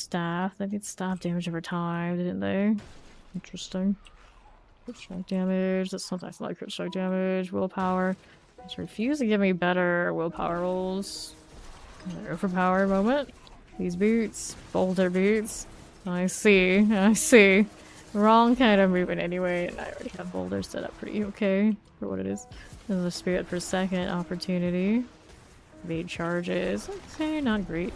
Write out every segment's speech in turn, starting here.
staff. They need staff damage over time, didn't they? Interesting. Crit strike damage. That's sometimes like crit strike damage. Willpower. Just refuse to give me better willpower rolls. Overpower moment. These boots. Boulder boots. I see. I see. Wrong kind of movement anyway, and I already have boulders set up pretty okay for what it is. There's a spirit per second opportunity. Evade charges. Okay, not great.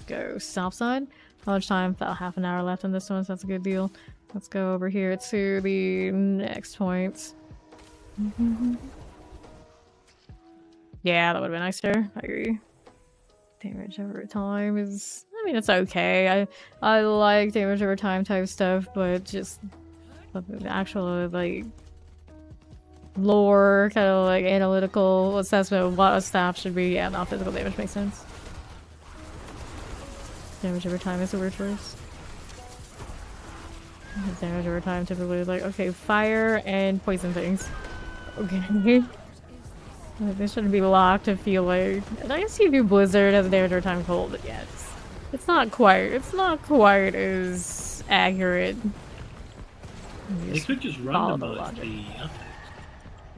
Go south side. How much time? About half an hour left in this one, so that's a good deal. Let's go over here to the next point. Yeah, that would have been nicer. I agree. Damage over time is... I mean, it's okay. I like damage over time type stuff, but just the actual, like, lore, kind of like analytical assessment of what a staff should be. Yeah, not physical damage makes sense. Damage over time is the word first. Damage over time typically is like, okay, fire and poison things. Okay. They shouldn't be locked to feel like... I guess you do Blizzard as a damage over time cold, but yeah, it's not quite as accurate. They could just randomize the affix.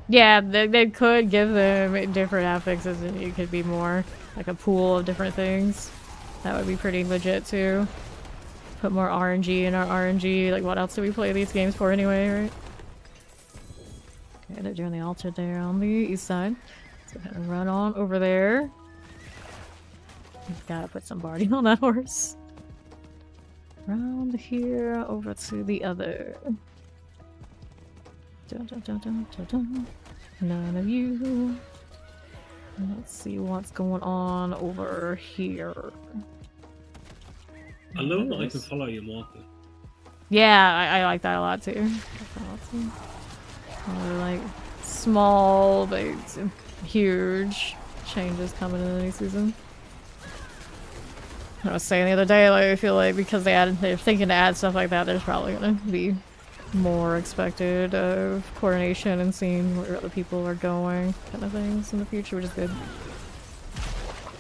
Yeah, they could give them different affixes and it could be more like a pool of different things. That would be pretty legit too. Put more RNG in our RNG. Like, what else do we play these games for anyway, right? Okay, they're doing the altar there on the east side. So we're gonna run on over there. Gotta put some Bardi on that horse. Round here, over to the other. Dun, dun, dun, dun, dun, dun. None of you. Let's see what's going on over here. I love that I can follow your marker. Yeah, I like that a lot too. Like small but huge changes coming in the new season. I was saying the other day, like, I feel like because they're thinking to add stuff like that, there's probably gonna be more expected of coordination and seeing where other people are going, kind of things in the future, which is good.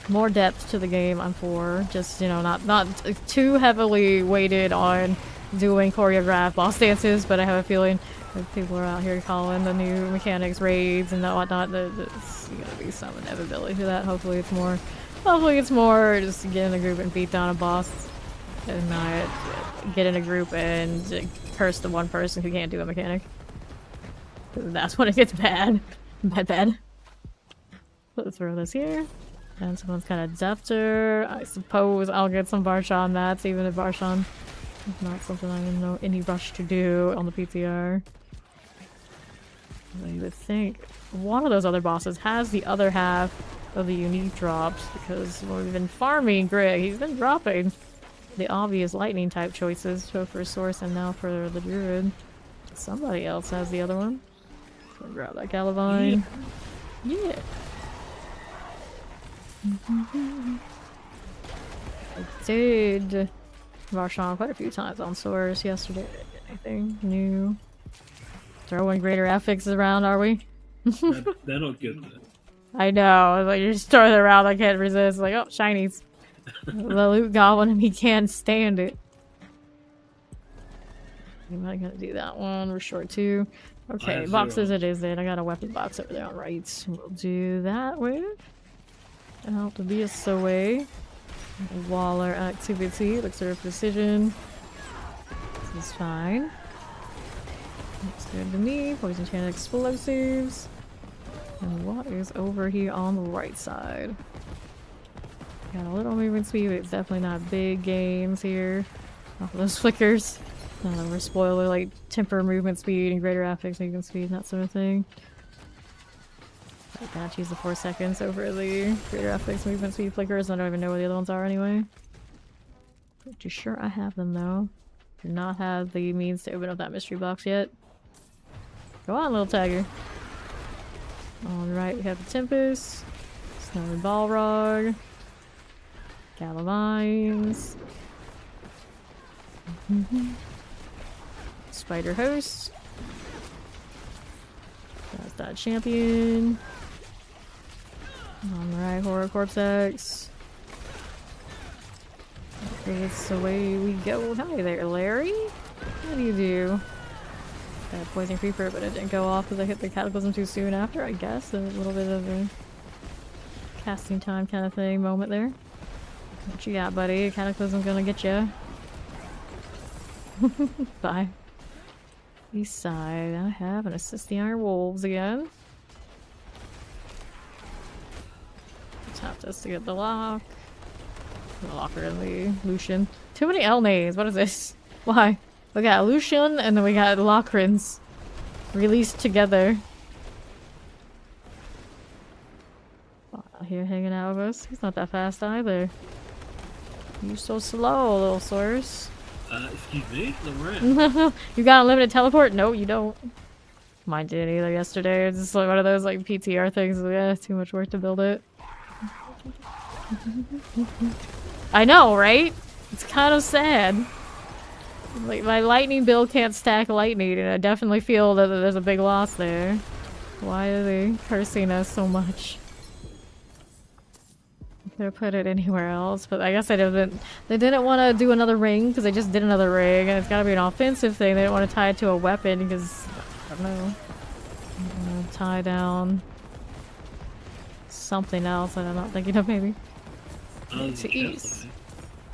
More depth to the game, I'm for. Just, you know, not too heavily weighted on doing choreographed boss dances, but I have a feeling that people are out here calling the new mechanics raids and whatnot. There's gonna be some inevitability to that. Hopefully it's more just get in a group and beat down a boss and not get in a group and curse the one person who can't do a mechanic. That's when it gets bad. Bad. Let's throw this here. And someone's kind of defter. I suppose I'll get some Barshan mats, even if Barshan is not something I'm in any rush to do on the PTR. You would think one of those other bosses has the other half of the unique drops, because when we've been farming Greg, he's been dropping the obvious lightning type choices, so for Source and now for the Druid. Somebody else has the other one. So grab that Galavine. Yeah. I did Varshan quite a few times on Source yesterday. Anything new? Throwing greater affixes around, are we? They're not good. I know, like, you just throw it around, I can't resist. Like, oh, shinies. The loot goblin and he can't stand it. I'm not gonna do that one. We're short too. Okay, boxes it is then. I got a weapon box over there on right. We'll do that with out to be a Soe. Waller activity. Elixir of precision. This is fine. Looks good to me. Poison channel explosives. And what is over here on the right side? Got a little movement speed, but it's definitely not big gains here. Off of those flickers. We're spoiler, like temper movement speed and greater affix movement speed and that sort of thing. I gotta choose the 4 seconds over the greater affix movement speed flickers. I don't even know where the other ones are anyway. Pretty sure I have them though. Do not have the means to open up that mystery box yet. Go on, little tiger. Alright, we have the Tempest, Snow and Balrog, Galavines, Spider Host, that's that champion. Alright, Horror Corpse X, That's the way we go. Hi there, Larry. What do you do? Got a poison creeper, but it didn't go off because I hit the cataclysm too soon after, I guess. A little bit of a casting time kind of thing moment there. What you got, buddy? Cataclysm's gonna get you. Bye. East side. I have an assist the Iron Wolves again. Tap this to get the lock. The locker and the Lucian. Too many L names. What is this? Why? We got Lucian and then we got Lockrins released together. Out here hanging out with us. He's not that fast either. You so slow, little source. Excuse me, Lorraine. You got unlimited teleport? No, you don't. Mine didn't either yesterday. It's just like one of those like PTR things. Yeah, too much work to build it. I know, right? It's kind of sad. Like, my lightning build can't stack lightning, and I definitely feel that there's a big loss there. Why are they cursing us so much? Could have put it anywhere else, but I guess they didn't want to do another ring because they just did another ring, and it's got to be an offensive thing. They didn't want to tie it to a weapon because I don't know. Tie down something else that I'm not thinking of, maybe. To east.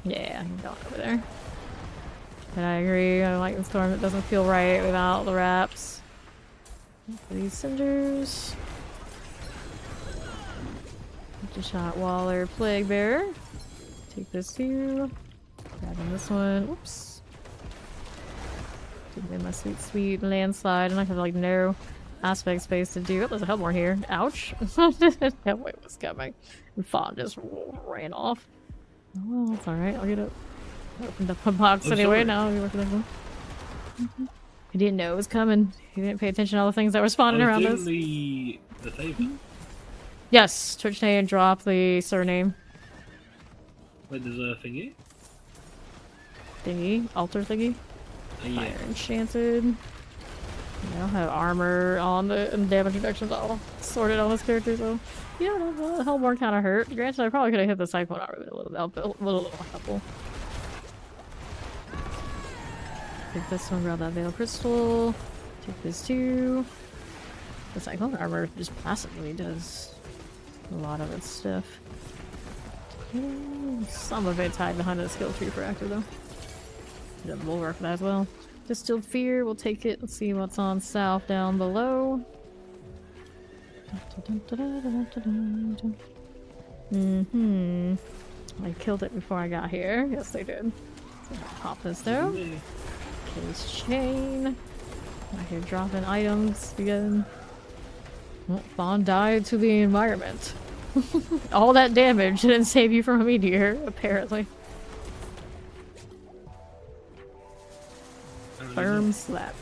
Yeah, I'm going over there. And I agree, I like the storm. It doesn't feel right without the wraps. These cinders. Just shot Waller, Plague Bearer. Take this too. Grabbing this one. Oops. Give me my sweet landslide, and I have like no aspect space to do. Oh, there's a Hellborn here. Ouch. That way was coming. And Fawn just ran off. Oh well, it's alright. I'll get it. Opened up a box anyway. Now I'll be working on one. He didn't know it was coming. He didn't pay attention to all the things that were spawning around us. The favor. Yes, Twitch name, drop the surname. Wait, there's a thingy? Thingy? Altar thingy? Yeah. Fire enchanted. I don't have armor on the damage reductions all sorted on this character, so yeah, the Hellborn kind of hurt. Granted, I probably could have hit the Cyclone armor with a little helpful. Take this one, grab that Veil Crystal. Take this too. The Cyclone armor just passively does a lot of its stuff. Some of it's hide behind the skill tree for active though. The Bulwark for that as well. Distilled Fear, we'll take it. Let's see what's on south down below. I killed it before I got here. Yes, they did. So pop this though. Case chain. Out here dropping items again. Well, Fawn died to the environment. All that damage didn't save you from a meteor, apparently. Firm slap.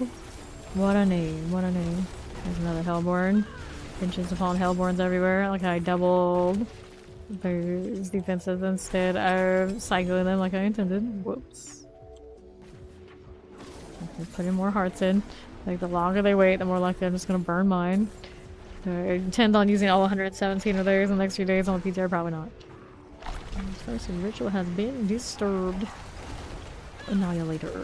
What a name, what a name. There's another Hellborn. Pinches upon Hellborns everywhere. Like I doubled those defenses instead of cycling them like I intended. Whoops. Putting more hearts in. Like the longer they wait, the more likely I'm just gonna burn mine. I intend on using all 117 of theirs in the next few days on the PTR, probably not. First ritual has been disturbed. Annihilator.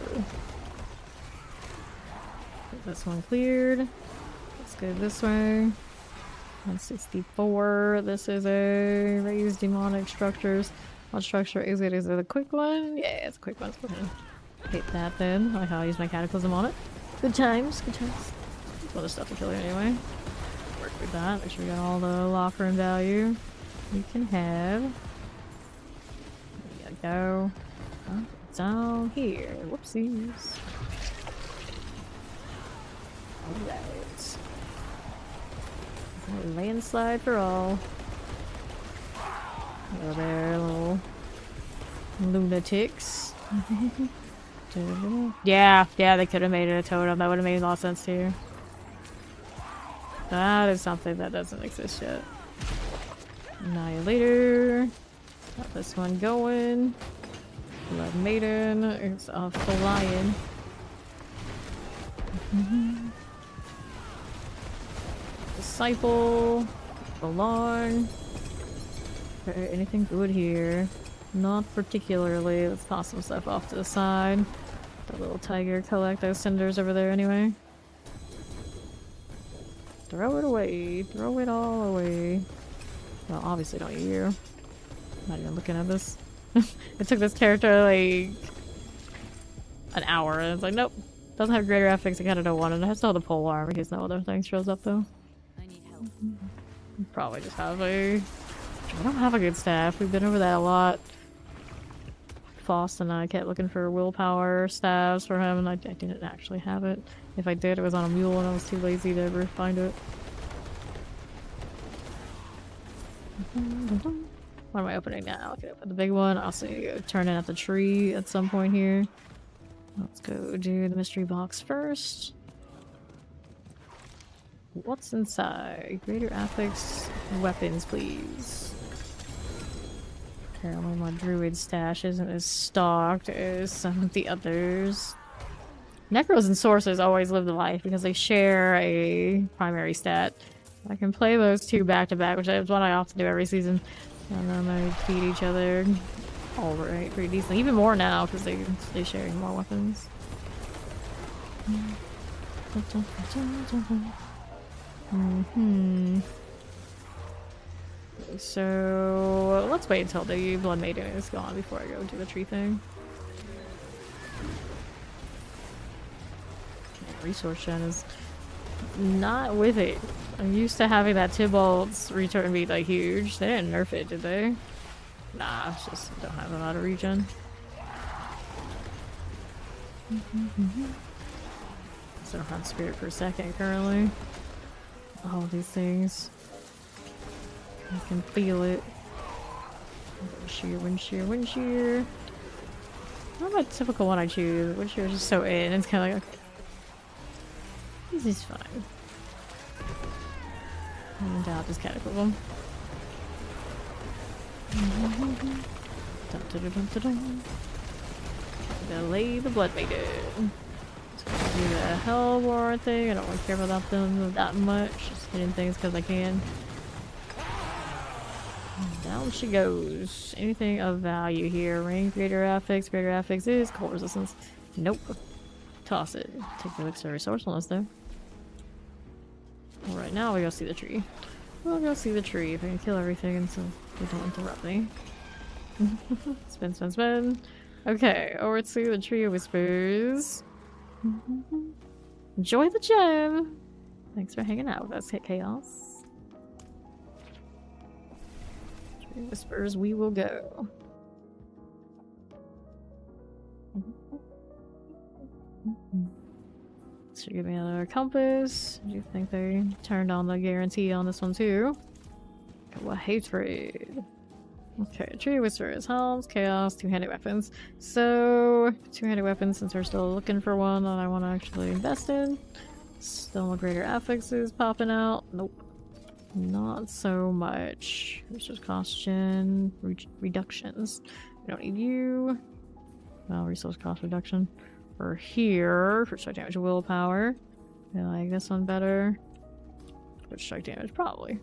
Get this one cleared. Let's go this way. 164. This is a raised demonic structures. What structure is it? Is it a quick one? Yeah, it's a quick one. Let's go ahead and hit that then. I like how I use my cataclysm on it. Good times, good times. There's other stuff to kill here anyway. Work with that. Make sure we got all the locker and value we can have. We gotta go down here. Whoopsies. Alright. Landslide for all. Hello there, little lunatics. Yeah, they could have made it a totem. That would have made a lot of sense too. That is something that doesn't exist yet. Annihilator. Got this one going. Blood Maiden is a flying. Disciple. Belong. Okay, anything good here? Not particularly. Let's toss some stuff off to the side. The little tiger collect those cinders over there anyway. Throw it away. Throw it all away. Well, obviously not you. I'm not even looking at this. It took this character like an hour and it's like, nope. Doesn't have greater affix, I kinda don't want it. I still have the pole arm in case no other thing shows up though. I need help. Probably just have a... I don't have a good staff. We've been over that a lot. Faust and I kept looking for willpower staves for him and I didn't actually have it. If I did, it was on a mule and I was too lazy to ever find it. What am I opening now? I can open the big one. I'll see turn in at the tree at some point here. Let's go do the mystery box first. What's inside? Greater affix weapons, please. Apparently my druid stash isn't as stocked as some of the others. Necros and sorcerers always live the life because they share a primary stat. I can play those two back to back, which is what I often do every season. And then they feed each other alright, pretty decently. Even more now because they share more weapons. So let's wait until the Blood Maiden is gone before I go do the tree thing. Resource gen is not with it. I'm used to having that Tybalt's return be like huge. They didn't nerf it, did they? Nah, it's just don't have a lot of regen. So I don't have spirit per second currently. All of these things. I can feel it. Wind shear, wind shear, wind shear. Not my typical one I choose. Wind shear is just so in. It's kind of like, okay. This is fine. And I'll just cataclysm. Delay the Blood Maiden. So I'll do the Hellborn thing. I don't really care about them that much. Just hitting things because I can. And down she goes. Anything of value here? Ring, greater affix. Greater affix is cold resistance. Nope. Toss it. Take the elixir resourcefulness though. Alright, now we go see the tree. We'll go see the tree if I can kill everything and so they don't interrupt me. Spin, spin, spin. Okay, over to the Tree of Whispers. Enjoy the gem! Thanks for hanging out with us, Hit Chaos. Tree of Whispers, we will go. So give me another compass. Do you think they turned on the guarantee on this one too? What hatred. Okay, Tree Whispers, Helms, Chaos, two-handed weapons. So, two-handed weapons since we're still looking for one that I want to actually invest in. Still a greater affixes popping out. Nope. Not so much. Resource cost gen reductions. We don't need you. Well, resource cost reduction. For here, for strike damage willpower. I like this one better. For strike damage, probably.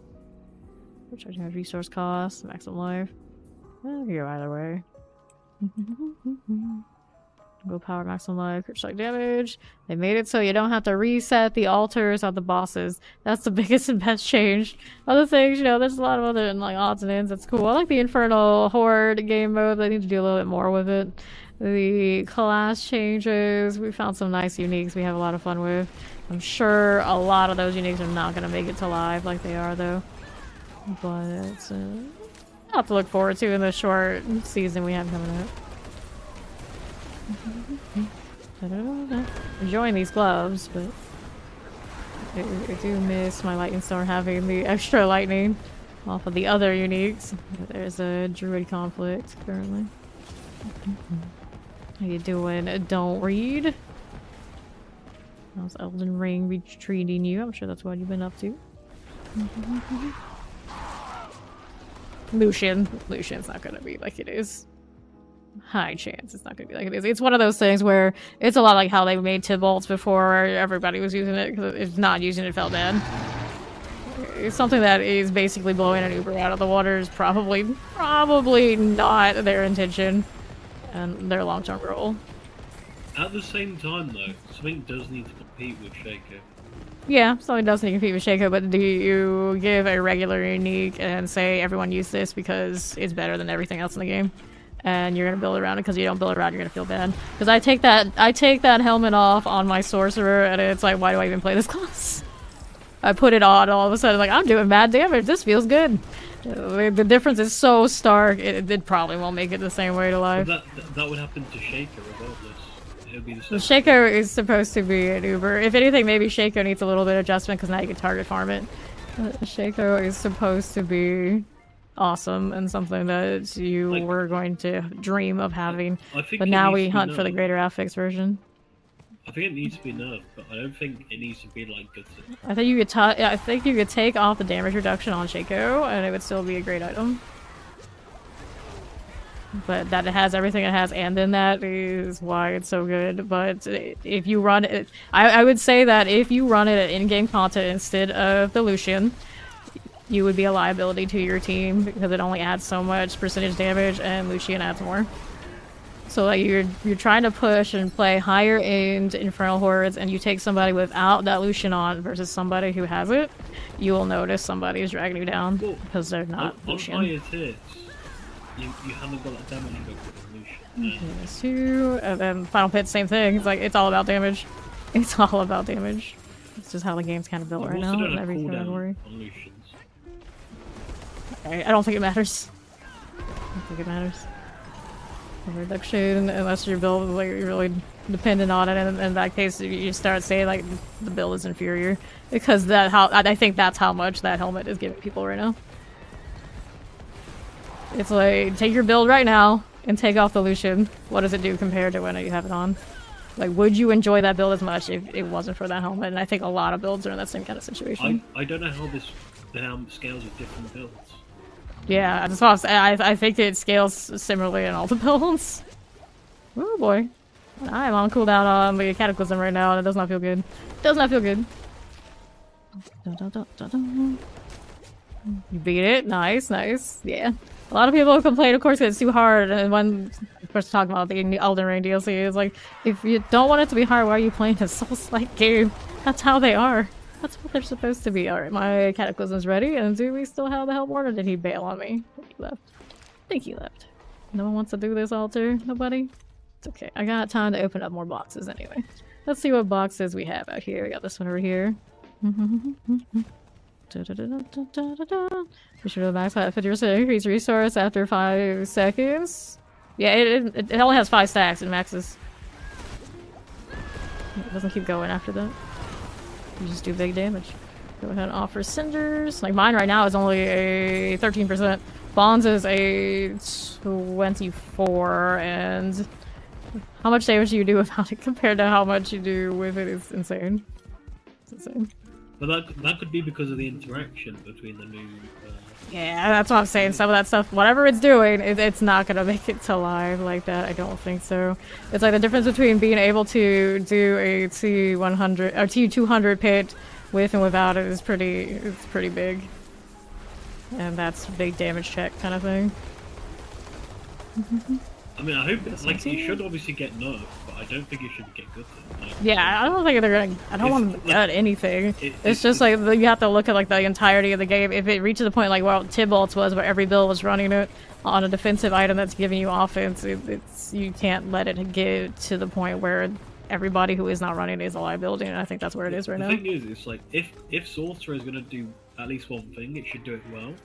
For strike damage resource cost, maximum life. Eh, you go either way. Willpower, maximum life, crit strike damage. They made it so you don't have to reset the altars on the bosses. That's the biggest and best change. Other things, you know, there's a lot of other like odds and ends. That's cool. I like the Infernal Horde game mode. They need to do a little bit more with it. The class changes. We found some nice uniques we have a lot of fun with. I'm sure a lot of those uniques are not going to make it to live like they are though. But it's a lot to look forward to in the short season we have coming up. Enjoying these gloves, but I do miss my Lightning Storm having the extra lightning off of the other uniques. There's a Druid conflict currently. How you doing? Don't read. How's Elden Ring retreating you? I'm sure that's what you've been up to. Lucian's not gonna be like it is. High chance it's not gonna be like it is. It's one of those things where it's a lot like how they made Tybalt's before everybody was using it because if not using it felt bad. something that is basically blowing an Uber out of the water is probably not their intention and their long-term goal. At the same time, though, something does need to compete with Shaco. Yeah, something does need to compete with Shaco, but do you give a regular unique and say everyone use this because it's better than everything else in the game? And you're gonna build around it because you don't build around, you're gonna feel bad. Because I take that helmet off on my sorcerer, and it's like, why do I even play this class? I put it on, all of a sudden, like, I'm doing bad damage. This feels good. The difference is so stark. It probably won't make it the same way to life. But that would happen to Shaco regardless. It would be the same. Shaco is supposed to be an Uber. If anything, maybe Shaco needs a little bit of adjustment because now you can target farm it. Shaco is supposed to be awesome and something that you were going to dream of having. But now we hunt for the greater affix version. I think it needs to be nerfed, but I don't think it needs to be like gutted. I think you could take off the damage reduction on Shaco and it would still be a great item. But that it has everything it has, and then that is why it's so good. But if you run it, I would say that if you run it at in-game content instead of the Lucian, you would be a liability to your team because it only adds so much percentage damage, and Lucian adds more. So like you're trying to push and play higher end Infernal Hordes, and you take somebody without that Lucian on versus somebody who has it, you will notice somebody is dragging you down because they're not Lucian. On higher tiers, you haven't got that damage with Lucian. Yes, two, and then Final Pit, same thing. It's like, it's all about damage. It's all about damage. It's just how the game's kind of built right now in every category. I don't think it matters. I don't think it matters. The reduction, unless your build is like really dependent on it, and in that case you start saying like the build is inferior because I think that's how much that helmet is giving people right now. It's like, take your build right now and take off the Lucian. What does it do compared to when you have it on? Like, would you enjoy that build as much if it wasn't for that helmet? And I think a lot of builds are in that same kind of situation. I don't know how the helmet scales with different builds. Yeah, that's what I think it scales similarly in all the builds. Oh boy. I am on cooldown on the Cataclysm right now and it does not feel good. It does not feel good. You beat it. Nice, nice. Yeah. A lot of people complain, of course, that it's too hard. And when we're talking about the Elden Ring DLC, it's like, if you don't want it to be hard, why are you playing a Souls-like game? That's how they are. That's what they're supposed to be. Alright, my Cataclysm's ready, and do we still have the Hellborn, or did he bail on me? I think he left. I think he left. No one wants to do this altar? Nobody? It's okay. I got time to open up more boxes anyway. Let's see what boxes we have out here. We got this one over here. Be sure to max out 50% increase resource after 5 seconds. Yeah, it only has 5 stacks and maxes. It doesn't keep going after that. You just do big damage. Go ahead and offer cinders. Like mine right now is only a 13%. Bonds is a 24, and how much damage do you do without it compared to how much you do with it is insane. It's insane. But that could be because of the interaction between the new... Yeah, that's what I'm saying. Some of that stuff, whatever it's doing, it's not gonna make it to live like that. I don't think so. It's like the difference between being able to do a T100 or T200 pit with and without it is pretty big. And that's a big damage check kind of thing. I mean, I hope like you should obviously get nerfed, but I don't think it should get gutted. Like, yeah, I don't think they're gonna. I don't want them to gut anything. It's just like you have to look at like the entirety of the game. If it reaches the point like well, Tybalt's was, where every build was running it on a defensive item that's giving you offense, it's you can't let it get to the point where everybody who is not running is a liability, and I think that's where it is right now. The thing is, it's like if Sorcerer is gonna do at least one thing, it should do it well.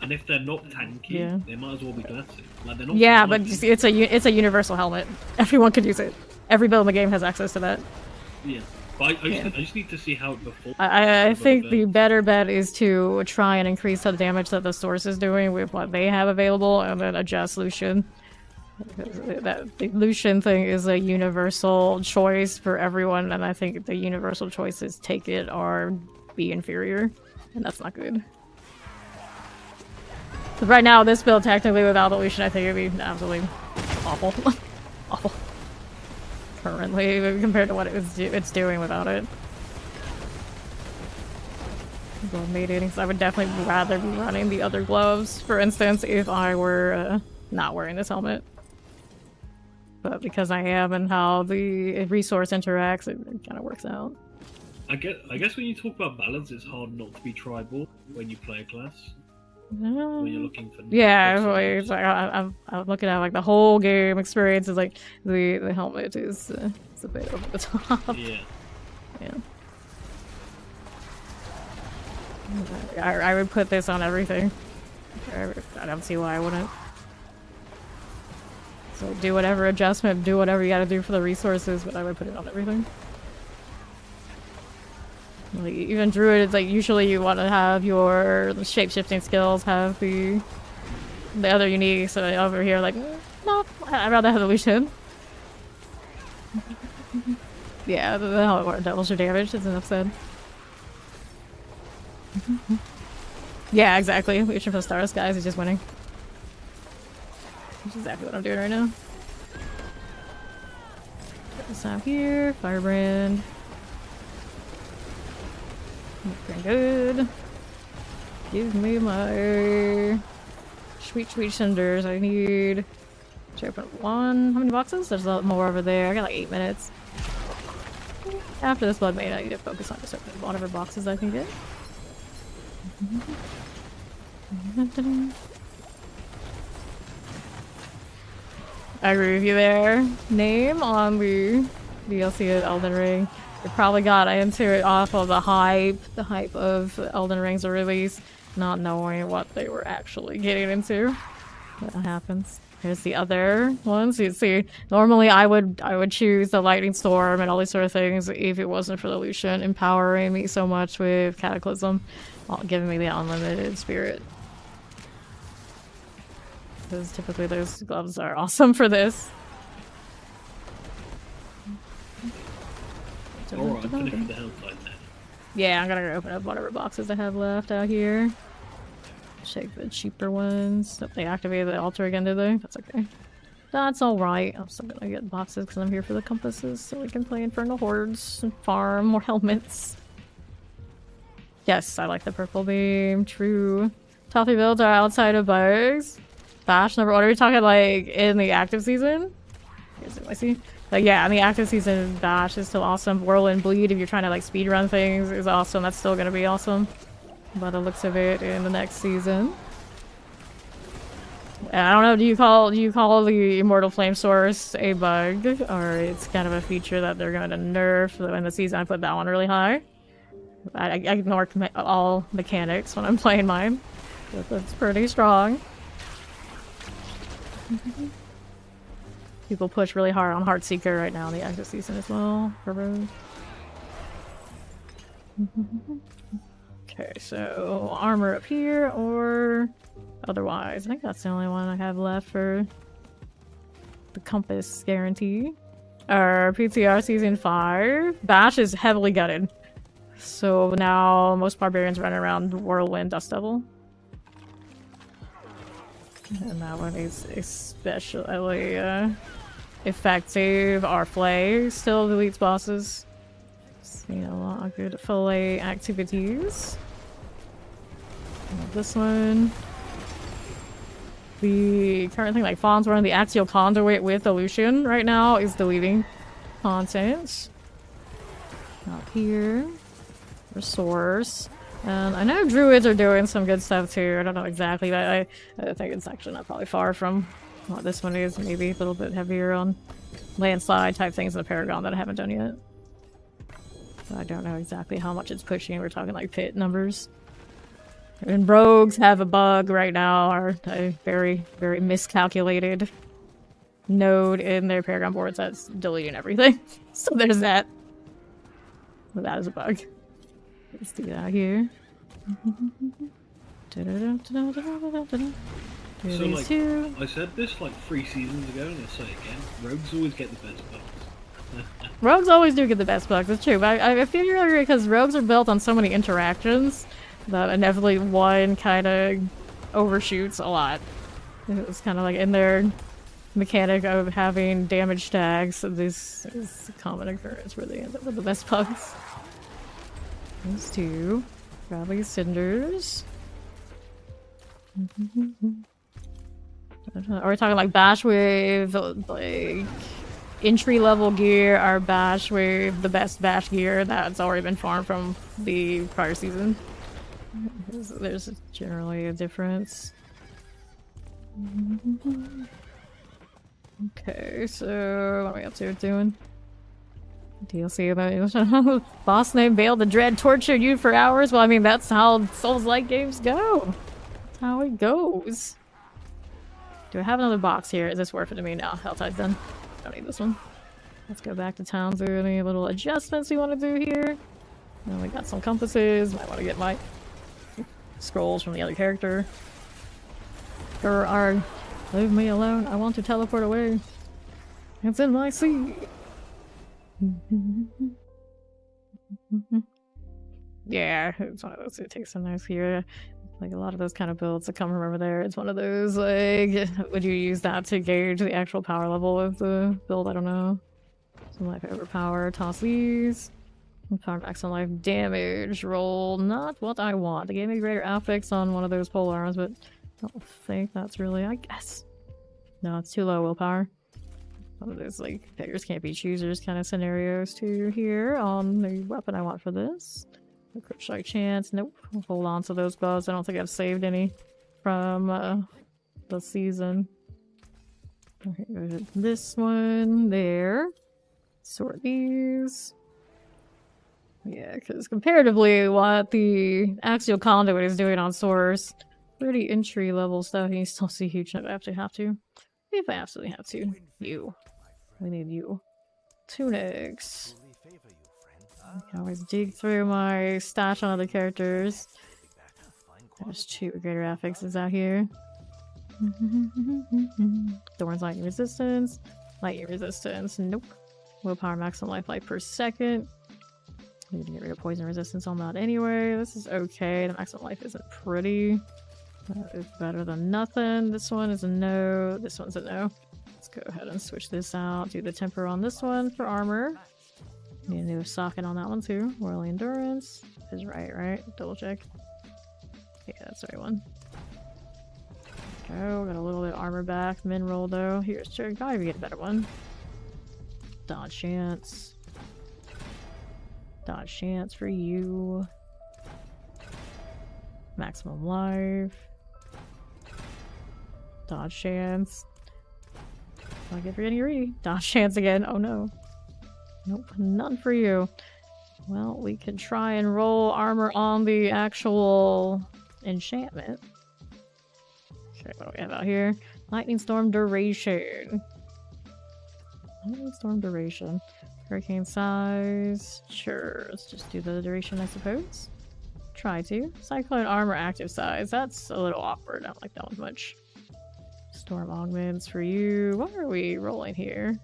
And if they're not tanky, they might as well be glassy. Like they're not. Yeah, but it's a universal helmet. Everyone could use it. Every build in the game has access to that. Yeah, but I just need to see how it performs. I think the better bet is to try and increase the damage that the source is doing with what they have available, and then adjust Lucian. The Lucian thing is a universal choice for everyone, and I think the universal choice is take it or be inferior, and that's not good. So right now, this build technically without the Lucian, I think it'd be absolutely awful. Awful. Currently, compared to what it's doing without it. Blood mating, because I would definitely rather be running the other gloves, for instance, if I were not wearing this helmet. But because I am and how the resource interacts, it kind of works out. I guess when you talk about balance, it's hard not to be tribal when you play a class. When you're looking for it's like I'm looking at like the whole game experience is like the helmet is it's a bit over the top. Yeah. Yeah. I would put this on everything. I don't see why I wouldn't. So do whatever adjustment, do whatever you gotta do for the resources, but I would put it on everything. Like, even Druid, it's like usually you want to have your shape-shifting skills have the other unique, so over here like, no, I'd rather have the Lucian. Yeah, the how it doubles your damage, is enough said. Yeah, exactly. Lucian plus Stardust, guys, is just winning. That's exactly what I'm doing right now. Put this out here, Firebrand. Looking good. Give me my sweet cinders. I need to open one. How many boxes? There's a lot more over there. I got like 8 minutes. After this blood maid, I need to focus on just opening whatever boxes I can get. I agree with you there. Name on the DLC at Elden Ring. They probably got into it off of the hype of Elden Ring's release, not knowing what they were actually getting into. That happens. Here's the other ones. You see, normally I would choose the Lightning Storm and all these sort of things if it wasn't for the Lucian empowering me so much with Cataclysm, giving me the unlimited spirit. Because typically those gloves are awesome for this. Alright, I'm finished with the Hellside now. Yeah, I'm gonna go open up whatever boxes I have left out here. Check the cheaper ones. Hope they activated the altar again, did they? That's okay. That's alright. I'm still gonna get boxes because I'm here for the compasses so we can play Infernal Hordes and farm more helmets. Yes, I like the purple beam. True. Top 3 builds are outside of bugs. Bash number 1. Are we talking like in the active season? I see. But yeah, in the active season, Bash is still awesome. Whirlwind Bleed, if you're trying to like speedrun things, is awesome. That's still gonna be awesome. By the looks of it in the next season. I don't know, do you call the Immortal Flame Source a bug? Or it's kind of a feature that they're going to nerf in the season? I put that one really high. I ignore all mechanics when I'm playing mine. But that's pretty strong. People push really hard on Heartseeker right now in the active season as well. For Rogue. Okay, so armor up here or otherwise. I think that's the only one I have left for the compass guarantee. Our PTR season 5. Bash is heavily gutted. So now most barbarians run around Whirlwind Dust Devil. And that one is especially effective. Our Flay still deletes bosses. Seen a lot of good Flay activities. This one. The current thing, like Fawn's running the Axial Conduit with the Lucian right now is deleting content. Up here. Resource. And I know Druids are doing some good stuff too. I don't know exactly, but I think it's actually not probably far from what this one is. Maybe a little bit heavier on landslide type things in the Paragon that I haven't done yet. So I don't know exactly how much it's pushing. We're talking like pit numbers. And rogues have a bug right now, or a very, very miscalculated node in their Paragon boards that's deleting everything. So there's that. Well, that is a bug. Let's do that here. So like, I said this like 3 seasons ago, and I'll say it again. Rogues always get the best bugs. Rogues always do get the best bugs, that's true. But I feel you're right because rogues are built on so many interactions that inevitably one kind of overshoots a lot. It's kind of like in their mechanic of having damage tags. So this is a common occurrence where they end up with the best bugs. Those two. Grab these cinders. Are we talking like bash with like entry level gear, or bash with the best bash gear that's already been farmed from the prior season? There's generally a difference. Okay, so what are we up to doing? DLC about boss named Vale the Dread tortured you for hours. Well, I mean, that's how Souls-like games go. That's how it goes. Do I have another box here? Is this worth it to me? No, Helltide's done. Don't need this one. Let's go back to town. Is there any little adjustments we want to do here? Well, we got some compasses. Might want to get my scrolls from the other character. Leave me alone. I want to teleport away. It's in my seat. Yeah, it's one of those. It takes some nice here. Like a lot of those kind of builds that come from over there. It's one of those, like, would you use that to gauge the actual power level of the build? I don't know. Some life overpower. Toss these. Power max on life damage. Roll. Not what I want. They gave me greater affix on one of those pole arms, but I don't think that's really, I guess. No, it's too low willpower. One of those, like, beggars can't be choosers kind of scenarios too here on the weapon I want for this. The crit strike chance. Nope. I'll hold on to those buffs. I don't think I've saved any from the season. Okay, go ahead. This one there. Sort these. Yeah, because comparatively, what the Axial Conduit is doing on Source, pretty entry level stuff. You still see huge if I actually have to. If I absolutely have to. You. I need you. Tunics. I can always dig through my stash on other characters. There's 2 greater affixes out here. Thorns lightning resistance. Lightning resistance. Nope. Willpower maximum life per second. Need to get rid of poison resistance on that anyway. This is okay. The maximum life isn't pretty. That is better than nothing. This one is a no. This one's a no. Let's go ahead and switch this out. Do the temper on this one for armor. Need a new socket on that one too. Royal Endurance is right? Double check. Yeah, that's the right one. Go. Got a little bit of armor back. Min roll though. Here's sure. Gotta even get a better one. Dodge chance. Dodge chance for you. Maximum life. Dodge chance. I get forgetting your dodge chance again. Oh no. Nope, none for you. Well, we can try and roll armor on the actual enchantment. Okay, what do we have out here? Lightning storm duration. Lightning storm duration. Hurricane size. Sure, let's just do the duration, I suppose. Try to. Cyclone armor active size. That's a little awkward. I don't like that one much. Storm augments for you. What are we rolling here?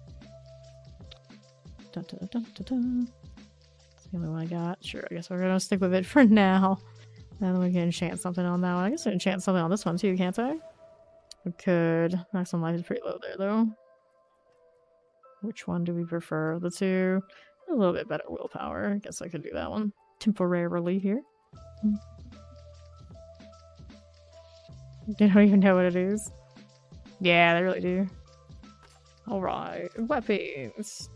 Dun, dun, dun, dun, dun. That's the only one I got. Sure, I guess we're gonna stick with it for now. Then we can enchant something on that one. I guess I can enchant something on this one too, can't I? We could. Maximum life is pretty low there though. Which one do we prefer? The two? A little bit better willpower. I guess I could do that one temporarily here. They don't even know what it is. Yeah, they really do. Alright. Weapons.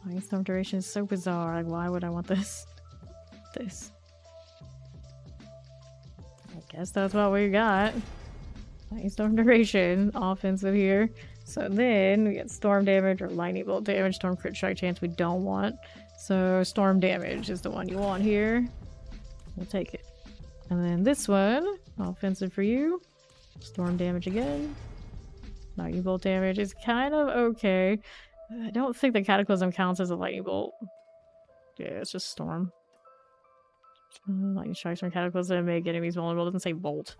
Lightning storm duration is so bizarre. Like, why would I want this? This. I guess that's what we got. Lightning storm duration. Offensive here. So then we get storm damage or lightning bolt damage. Storm crit strike chance we don't want. So storm damage is the one you want here. We'll take it. And then this one. Offensive for you. Storm damage again. Lightning bolt damage is kind of okay. I don't think the Cataclysm counts as a lightning bolt. Yeah, it's just storm. Lightning strikes from Cataclysm make enemies vulnerable. It doesn't say bolt.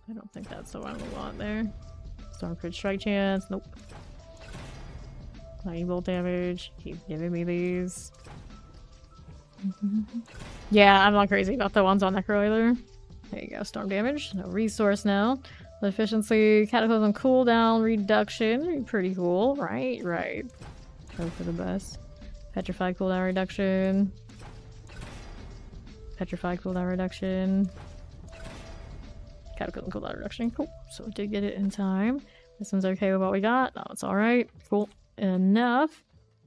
I don't think that's the one we want there. Storm crit strike chance. Nope. Lightning bolt damage. Keep giving me these. Yeah, I'm not crazy about the ones on Necro either. There you go. Storm damage. No resource now. Efficiency, Cataclysm cooldown reduction. Pretty cool. Right. Go for the best. Petrified cooldown reduction. Petrified cooldown reduction. Cataclysm cooldown reduction. Cool. So we did get it in time. This one's okay with what we got. No, it's alright. Cool. Enough.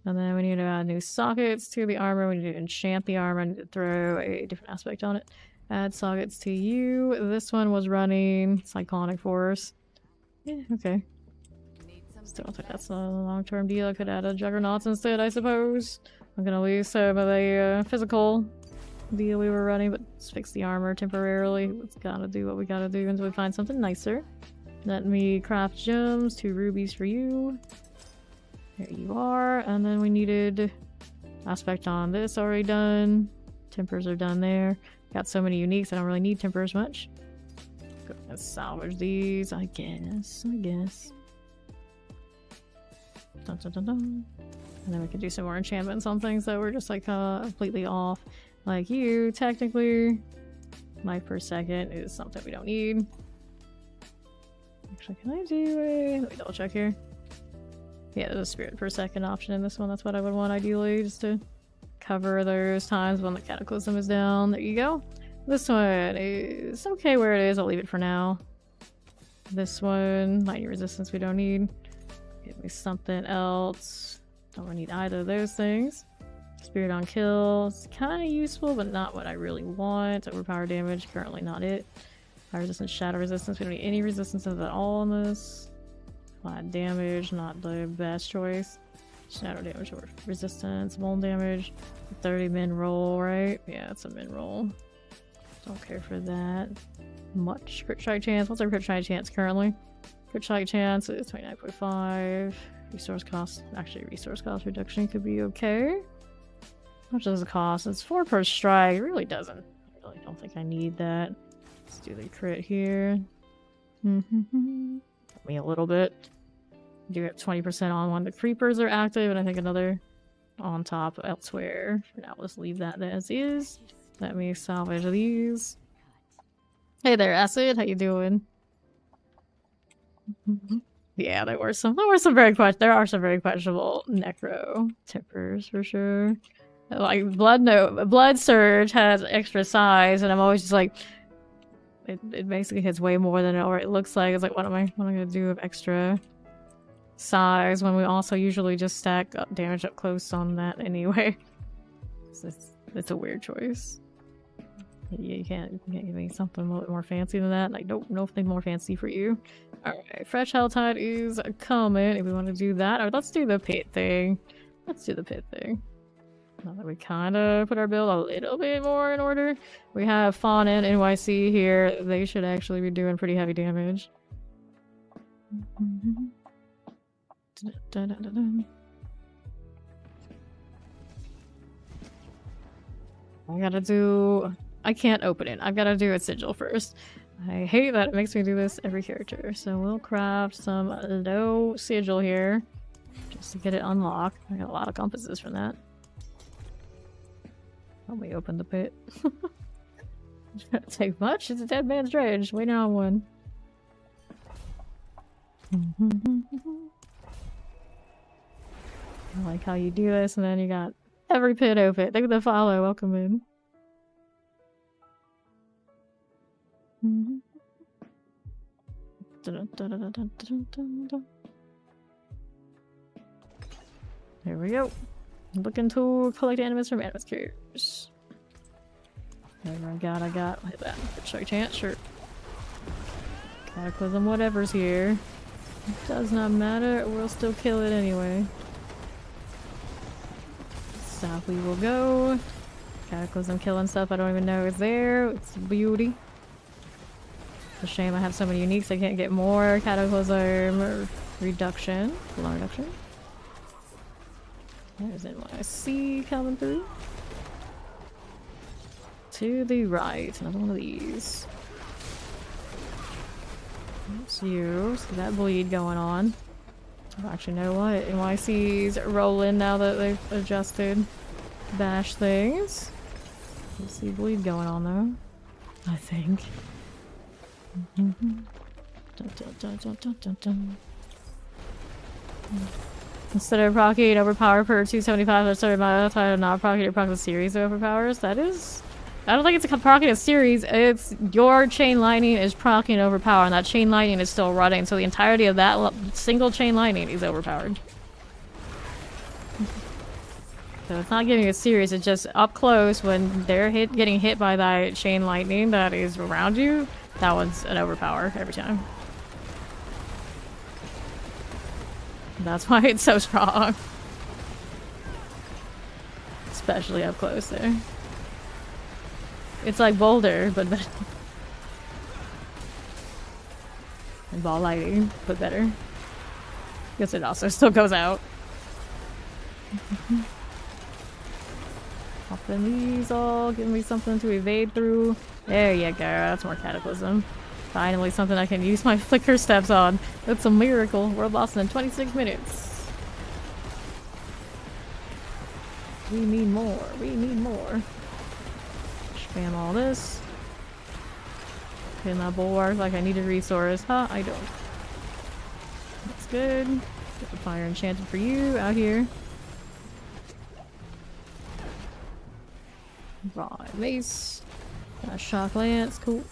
And then we need to add new sockets to the armor. We need to enchant the armor. I need to throw a different aspect on it. Add sockets to you. This one was running Cyclonic Force. Yeah, okay. Still don't think that's a long-term deal. I could add a Juggernauts instead, I suppose. I'm gonna lose some of the physical deal we were running, but let's fix the armor temporarily. Let's gotta do what we gotta do until we find something nicer. Let me craft gems, 2 rubies for you. There you are. And then we needed aspect on this already done. Tempers are done there. Got so many uniques, I don't really need tempers much. Go ahead and salvage these, I guess. Dun, dun, dun, dun. And then we could do some more enchantments on things that were just like completely off. Like you, technically. Life per second is something we don't need. Actually, can I do a... Let me double check here. Yeah, there's a spirit per second option in this one. That's what I would want ideally, just to cover those times when the cataclysm is down. There you go. This one is okay where it is. I'll leave it for now. This one, lightning resistance we don't need. Give me something else. Don't really need either of those things. Spirit on kill. It's kind of useful, but not what I really want. Overpower damage, currently not it. Fire resistance, shadow resistance. We don't need any resistances at all on this. Flat damage, not the best choice. Shadow damage or resistance, mold damage. 30 min roll, right? Yeah, it's a min roll. Don't care for that much. Crit strike chance. What's our crit strike chance currently? Crit strike chance is 29.5. Resource cost. Actually, resource cost reduction could be okay. How much does it cost? It's 4 per strike. It really doesn't. I really don't think I need that. Let's do the crit here. Me a little bit. Do have 20% on when the creepers are active, and I think another on top elsewhere. For now, let's leave that as is. Let me salvage these. Hey there, Acid. How you doing? Yeah, there are some very questionable necro tempers for sure. Like Blood Surge has extra size, and I'm always just like, it basically hits way more than it looks like. It's like, what am I gonna do with extra size when we also usually just stack up damage up close on that anyway? It's a weird choice. Yeah, you can't give me something a little bit more fancy than that. Like, nope, nothing more fancy for you. Alright, Fresh Helltide is coming if we want to do that. Or let's do the pit thing. Now that we kind of put our build a little bit more in order. We have Fawn and NYC here. They should actually be doing pretty heavy damage. I can't open it. I've got to do a sigil first. I hate that it makes me do this every character. So we'll craft some low sigil here. Just to get it unlocked. I got a lot of compasses from that. Let me open the pit. It's gonna take much. It's a dead man's dredge. Waiting on one. I like how you do this, and then you got every pit open. Thank you for the follow. Welcome in. There we go. Looking to collect animus from animus carriers. Whatever I got. Hit that. Strike chance, sure. Cataclysm, whatever's here. It does not matter, we'll still kill it anyway. South we will go. Cataclysm killing stuff I don't even know is there. It's a beauty. It's a shame I have so many uniques I can't get more Cataclysm reduction. Cooldown reduction. There's NYC coming through. To the right, another one of these. That's you. See that bleed going on. Actually, know what? NYC's rolling now that they've adjusted bash things. You see bleed going on though. I think. Dun, dun, dun, dun. Instead of proccing overpower per 275, I started my not proccing to proc the series of overpowers. That is I don't think it's proccing a series. It's your chain lightning is proccing overpower, and that chain lightning is still running. So the entirety of that single chain lightning is overpowered. So it's not giving a series. It's just up close when they're getting hit by that chain lightning that is around you. That one's an overpower every time. That's why it's so strong. Especially up close there. It's like Boulder, but better. And ball lighting, but better. Guess it also still goes out. Popping these all, giving me something to evade through. There you go, that's more Cataclysm. Finally something I can use my Flicker Steps on. That's a miracle. World lost in 26 minutes. We need more, we need more. Spam all this. Hitting that bulwark like I need a resource. Huh, I don't. That's good. Get the fire enchanted for you out here. Right, mace. Shock lance, cool.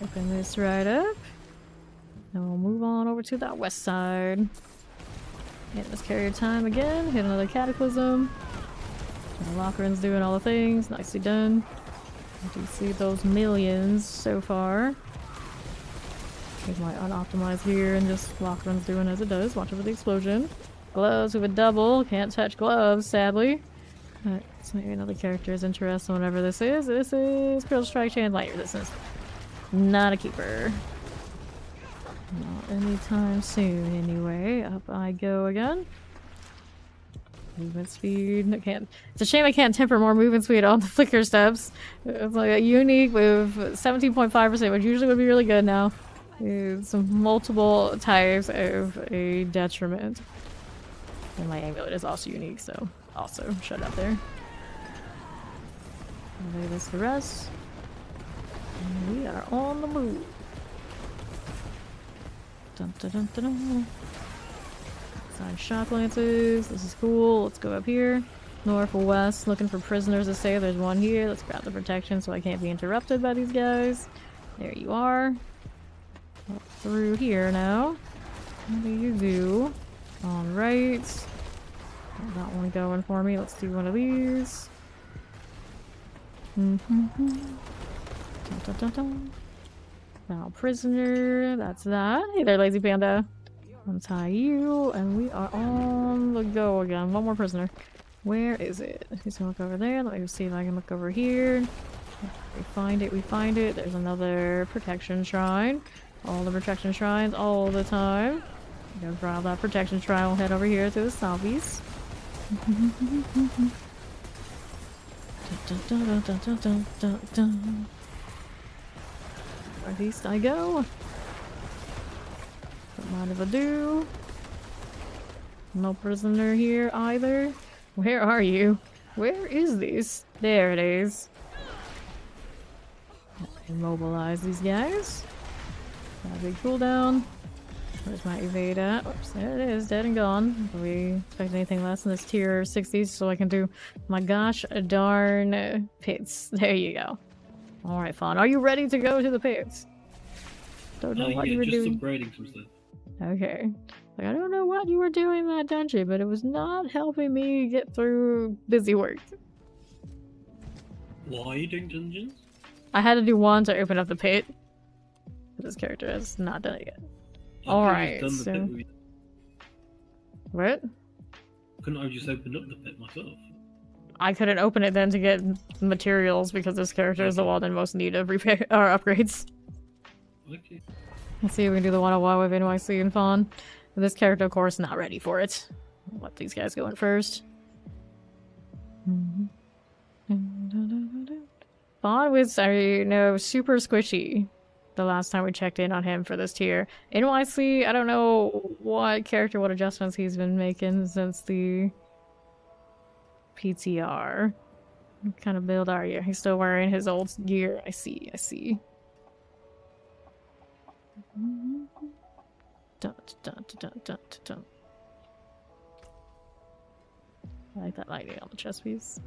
Open this right up. And we'll move on over to that west side. Hit this carrier time again. Hit another Cataclysm. And Lockeran's doing all the things. Nicely done. I do see those millions so far. Here's my unoptimized gear and just Lockeran's doing as it does. Watch over the explosion. Gloves with a double. Can't touch gloves, sadly. Alright, so maybe another character is interested in whatever this is. This is Crystal Strike Chain Lightyear. This is not a keeper. Not anytime soon, anyway. Up I go again. Movement speed. I can't. It's a shame I can't temper more movement speed on the Flicker Steps. It's like a unique with 17.5%, which usually would be really good now. It's multiple types of a detriment. And my amulet is also unique, so also shut up there. Lay this to rest. And we are on the move. Dun, dun, dun, dun, dun. Side shock lances. This is cool. Let's go up here. North or west. Looking for prisoners to save. There's one here. Let's grab the protection so I can't be interrupted by these guys. There you are. Up through here now. What do you do? Alright. Got one going for me. Let's do one of these. Dun, dun, dun, dun. Now prisoner. That's that. Hey there, Lazy Panda. Untie you, and we are on the go again. One more prisoner. Where is it? He's gonna look over there. Let me see if I can look over here. We find it, we find it. There's another protection shrine. All the protection shrines all the time. Gonna grab that protection shrine. We'll head over here to the southeast. Northeast I go. Don't mind if I do. No prisoner here either. Where are you? Where is this? There it is. Immobilize these guys. Got a big cooldown. Where's my evade at? Oops, there it is, dead and gone. Do we expect anything less than this tier 60s so I can do my gosh darn pits? There you go. Alright, Fawn, are you ready to go to the pits? Don't know what you were doing. Just upgrading some stuff. Okay. Like, I don't know what you were doing in that dungeon, but it was not helping me get through busy work. Why are you doing dungeons? I had to do one to open up the pit. This character has not done it yet. Alright, so... What? Couldn't I just open up the pit myself? I couldn't open it then to get materials because this character is the one in most need of repair or upgrades. Okay. Let's see if we can do the 101 with NYC and Fawn. This character, of course, not ready for it. I'll let these guys go in first. Fawn was, super squishy the last time we checked in on him for this tier. NYC, I don't know what character, what adjustments he's been making since the PTR. What kind of build are you? He's still wearing his old gear. I see, I see. Dun, dun, dun, dun, dun. I like that lighting on the chest piece.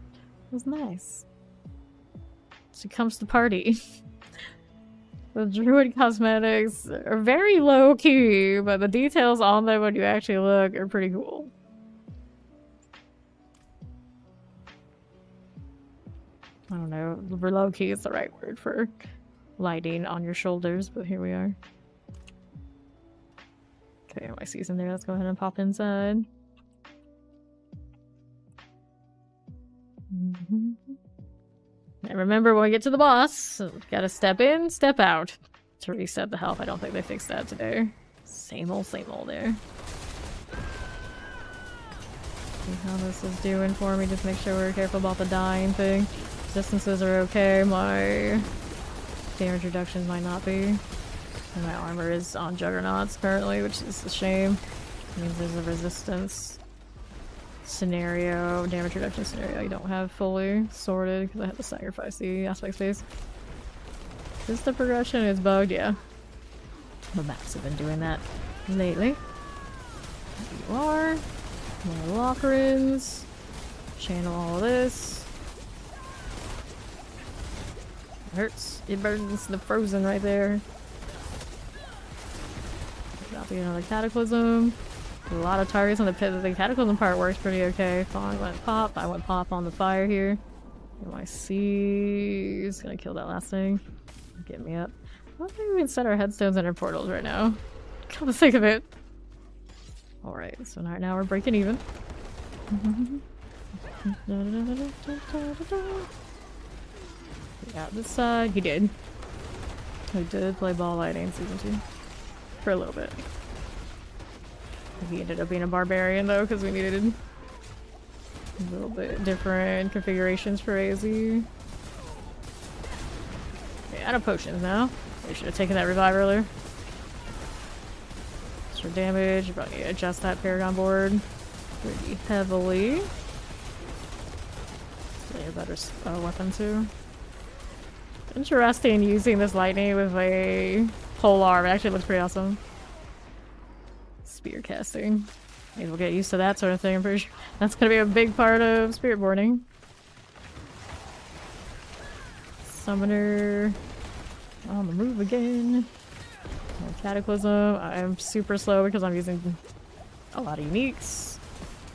It was nice. She comes to party. The druid cosmetics are very low key, but the details on them when you actually look are pretty cool. I don't know, low key is the right word for lighting on your shoulders, but here we are. Okay, my season there. Let's go ahead and pop inside. And remember, when we get to the boss, gotta step in, step out to reset the health. I don't think they fixed that today. Same old there. See how this is doing for me. Just make sure we're careful about the dying thing. Distances are okay. My damage reductions might not be. And my armor is on Juggernauts currently, which is a shame. It means there's a resistance scenario, damage reduction scenario you don't have fully sorted because I had to sacrifice the aspect space. Is the progression is bugged? Yeah. The maps have been doing that lately. There you are. More lock-ins. Channel all of this. It hurts. It burns the frozen right there. That'll be another cataclysm. A lot of targets on the pit. The cataclysm part works pretty okay. Fawn went pop. I went pop on the fire here. NYC is gonna kill that last thing. Get me up. I don't think we can set our headstones and our portals right now. Come to think of it. Alright, so now we're breaking even. Out this side. He did. He did play ball lighting in season 2. For a little bit. He ended up being a barbarian though, because we needed a little bit different configurations for AZ. Okay, out of potions now. We should have taken that revive earlier. Extra damage. You probably need to adjust that Paragon board pretty heavily. Play a better weapon too. Interesting using this lightning with a polearm. It actually looks pretty awesome. Spear casting. Maybe we'll get used to that sort of thing. I'm pretty sure that's gonna be a big part of spirit boarding. Summoner on the move again. More cataclysm. I'm super slow because I'm using a lot of uniques.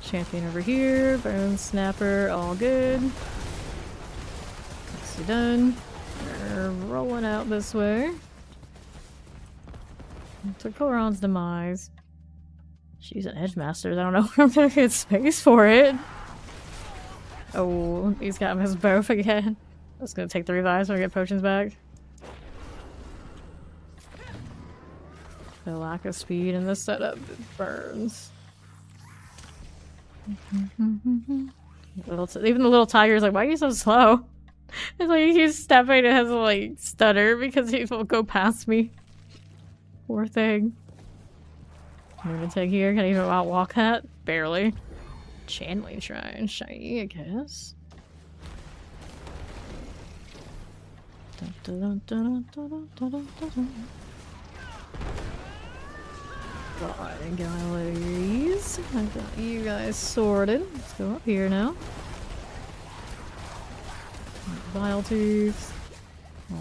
Champion over here. Bone snapper. All good. Nicely done. We're rolling out this way. To Koron's demise. She's an Edgemasters. I don't know where I'm gonna get space for it. Oh, he's got his both again. I was gonna take the revives when we get potions back. The lack of speed in this setup burns. Even the little tiger's like, why are you so slow? It's like he's stepping and has to like stutter because he will go past me. Poor thing. Lunatic here, can I even outwalk that? Barely. Channeling Shrine, shiny, I guess. Alright, galleries. I got you guys sorted. Let's go up here now. Vile Tooth.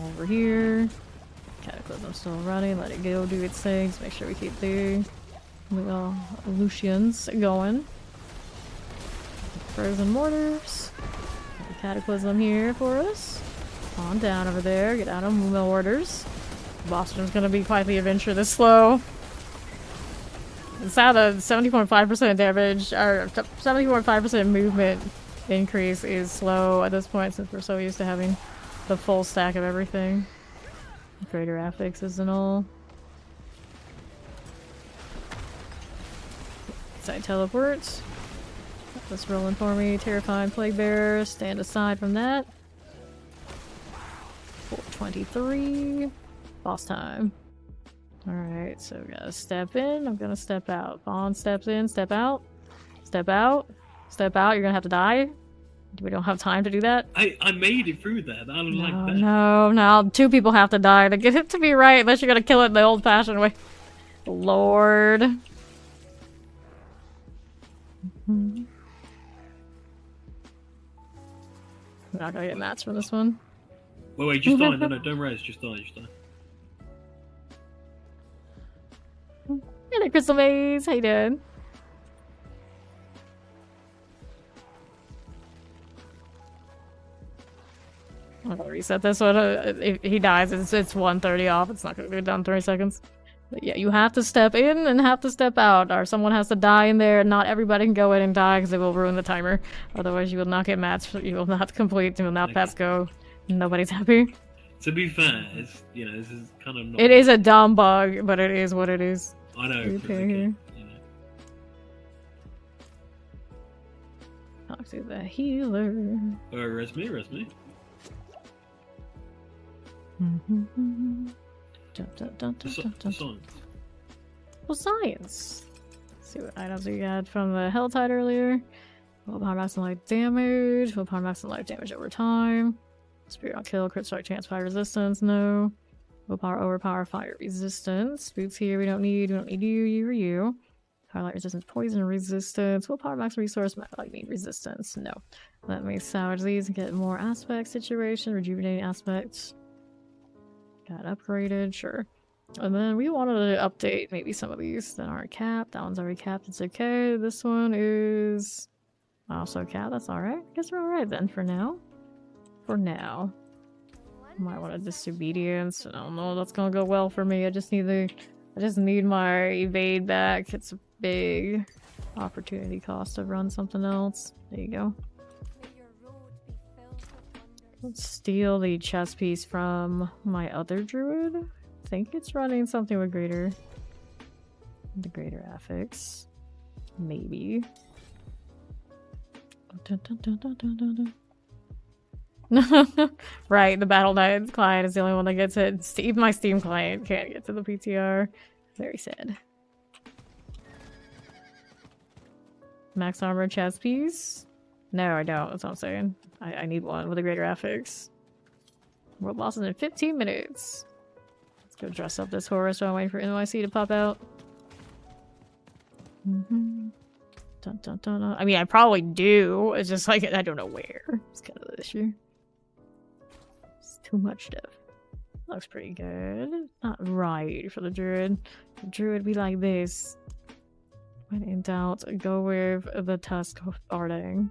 Over here. Cataclysm still running. Let it go do its things. Make sure we keep the Lucians going. Frozen mortars. The Cataclysm here for us. On down over there. Get out of mill orders. Boston's gonna be quite the adventure this slow. It's at a 70.5% damage, or 70.5% movement increase is slow at this point since we're so used to having the full stack of everything. Greater affixes and all. Side teleports. Got this rolling for me. Terrifying Plague Bearer. Stand aside from that. 423. Boss time. Alright, so we gotta step in. I'm gonna step out. Vaughn steps in. Step out. Step out. Step out. You're gonna have to die. We don't have time to do that. I made it through there. I don't like that. No. 2 people have to die to get it to be right, unless you're gonna kill it the old-fashioned way. Lord. We're not gonna get mats for this one. Wait, just die. No, don't res. Just die. Hello, Crystal Maze. How you doing? I'm gonna reset this one. If he dies, it's 130 off. It's not gonna go down 30 seconds. But yeah, you have to step in and have to step out, or someone has to die in there. Not everybody can go in and die because it will ruin the timer. Otherwise, you will not get matched. You will not complete. You will not pass go. Nobody's happy. To be fair, it's, you know, this is kind of not... It is a dumb bug, but it is what it is. I know. Okay. You know. Talk to the healer. Res me. Science. Well, science. Let's see what items we got from the Helltide earlier. Willpower max and light damage. Willpower max and light damage over time. Spirit on kill. Crit strike chance fire resistance. No. Willpower overpower fire resistance. Boots here we don't need. We don't need you or you. Twilight resistance, poison resistance. Willpower max resource, lightning resistance. No. Let me salvage these and get more aspect situation. Rejuvenating aspects. Got upgraded, sure. And then we wanted to update maybe some of these that aren't capped. That one's already capped, it's okay. This one is also capped, that's alright. I guess we're alright then for now. Might want to disobedience. I don't know, that's gonna go well for me. I just need my evade back. It's a big opportunity cost to run something else. There you go. Let's steal the chess piece from my other druid. I think it's running something with the greater affix. Maybe. Right, the Battle.net client is the only one that gets it. Even my Steam client can't get to the PTR. Very sad. Max armor chest piece? No, I don't. That's what I'm saying. I need one with a greater affix. World bosses in 15 minutes. Let's go dress up this Horus while I'm waiting for NYC to pop out. Dun, dun, dun, dun. I mean, I probably do. It's just like, I don't know where. It's kind of the issue. It's too much stuff. Looks pretty good. Not right for the druid. The druid be like this. When in doubt, go with the Tusk of Ardang.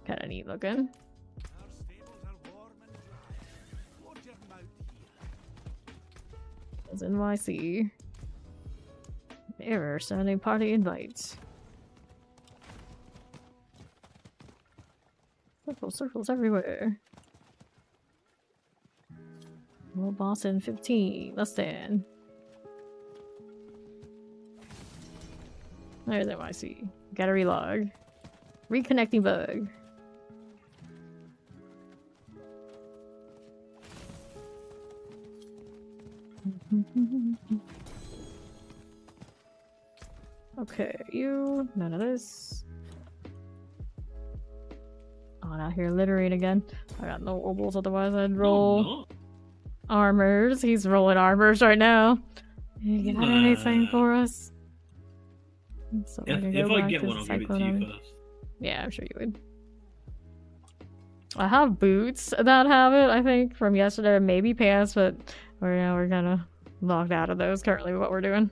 Kinda neat looking. It's NYC. Error, sending party invites. Circles everywhere. World boss in 15. Less than. There's NYC. Gotta relog. Reconnecting bug. Okay, you. None of this. Oh, I'm out here littering again. I got no obols, otherwise I'd roll armors. He's rolling armors right now. You got anything for us? So if I get one, I'll give it to you first. Yeah, I'm sure you would. I have boots that have it, I think, from yesterday. Maybe pants, but we're kind of locked out of those currently, what we're doing.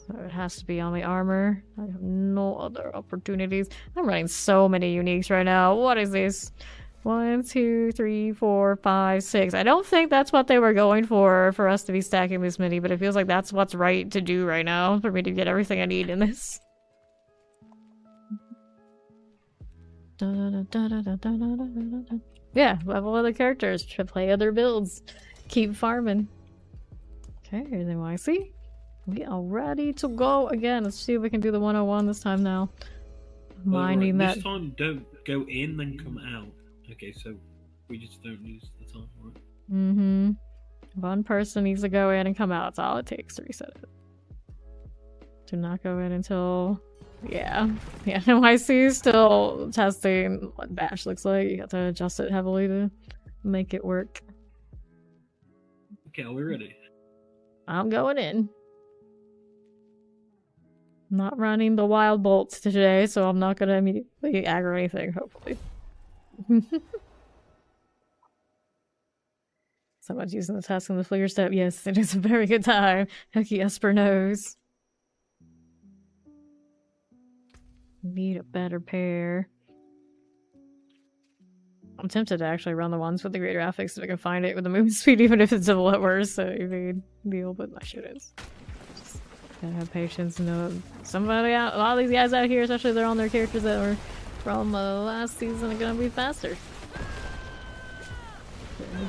So it has to be on the armor. I have no other opportunities. I'm running so many uniques right now. What is this? 1, 2, 3, 4, 5, 6. I don't think that's what they were going for us to be stacking this many, but it feels like that's what's right to do right now for me to get everything I need in this. Yeah, level other characters, to play other builds, keep farming. Okay, here's NYC. We are ready to go again. Let's see if we can do the 101 this time now. Minding that this time, don't go in then come out. Okay, so we just don't lose the time, right? One person needs to go in and come out. That's all it takes to reset it. Do not go in until... Yeah, NYC is still testing what Bash looks like. You have to adjust it heavily to make it work. Okay, are we ready? I'm going in. not running the wild bolts today, so I'm not gonna immediately aggro anything, hopefully. Someone's using the task on the flicker step. Yes, it is a very good time. Heck Esper knows. Need a better pair. I'm tempted to actually run the ones with the greater affix if I can find it with the movement speed, even if it's double at worst, so you made deal, but I shouldn't. Just gotta have patience and know somebody out. A lot of these guys out here, especially they're on their characters that were from last season, are gonna be faster.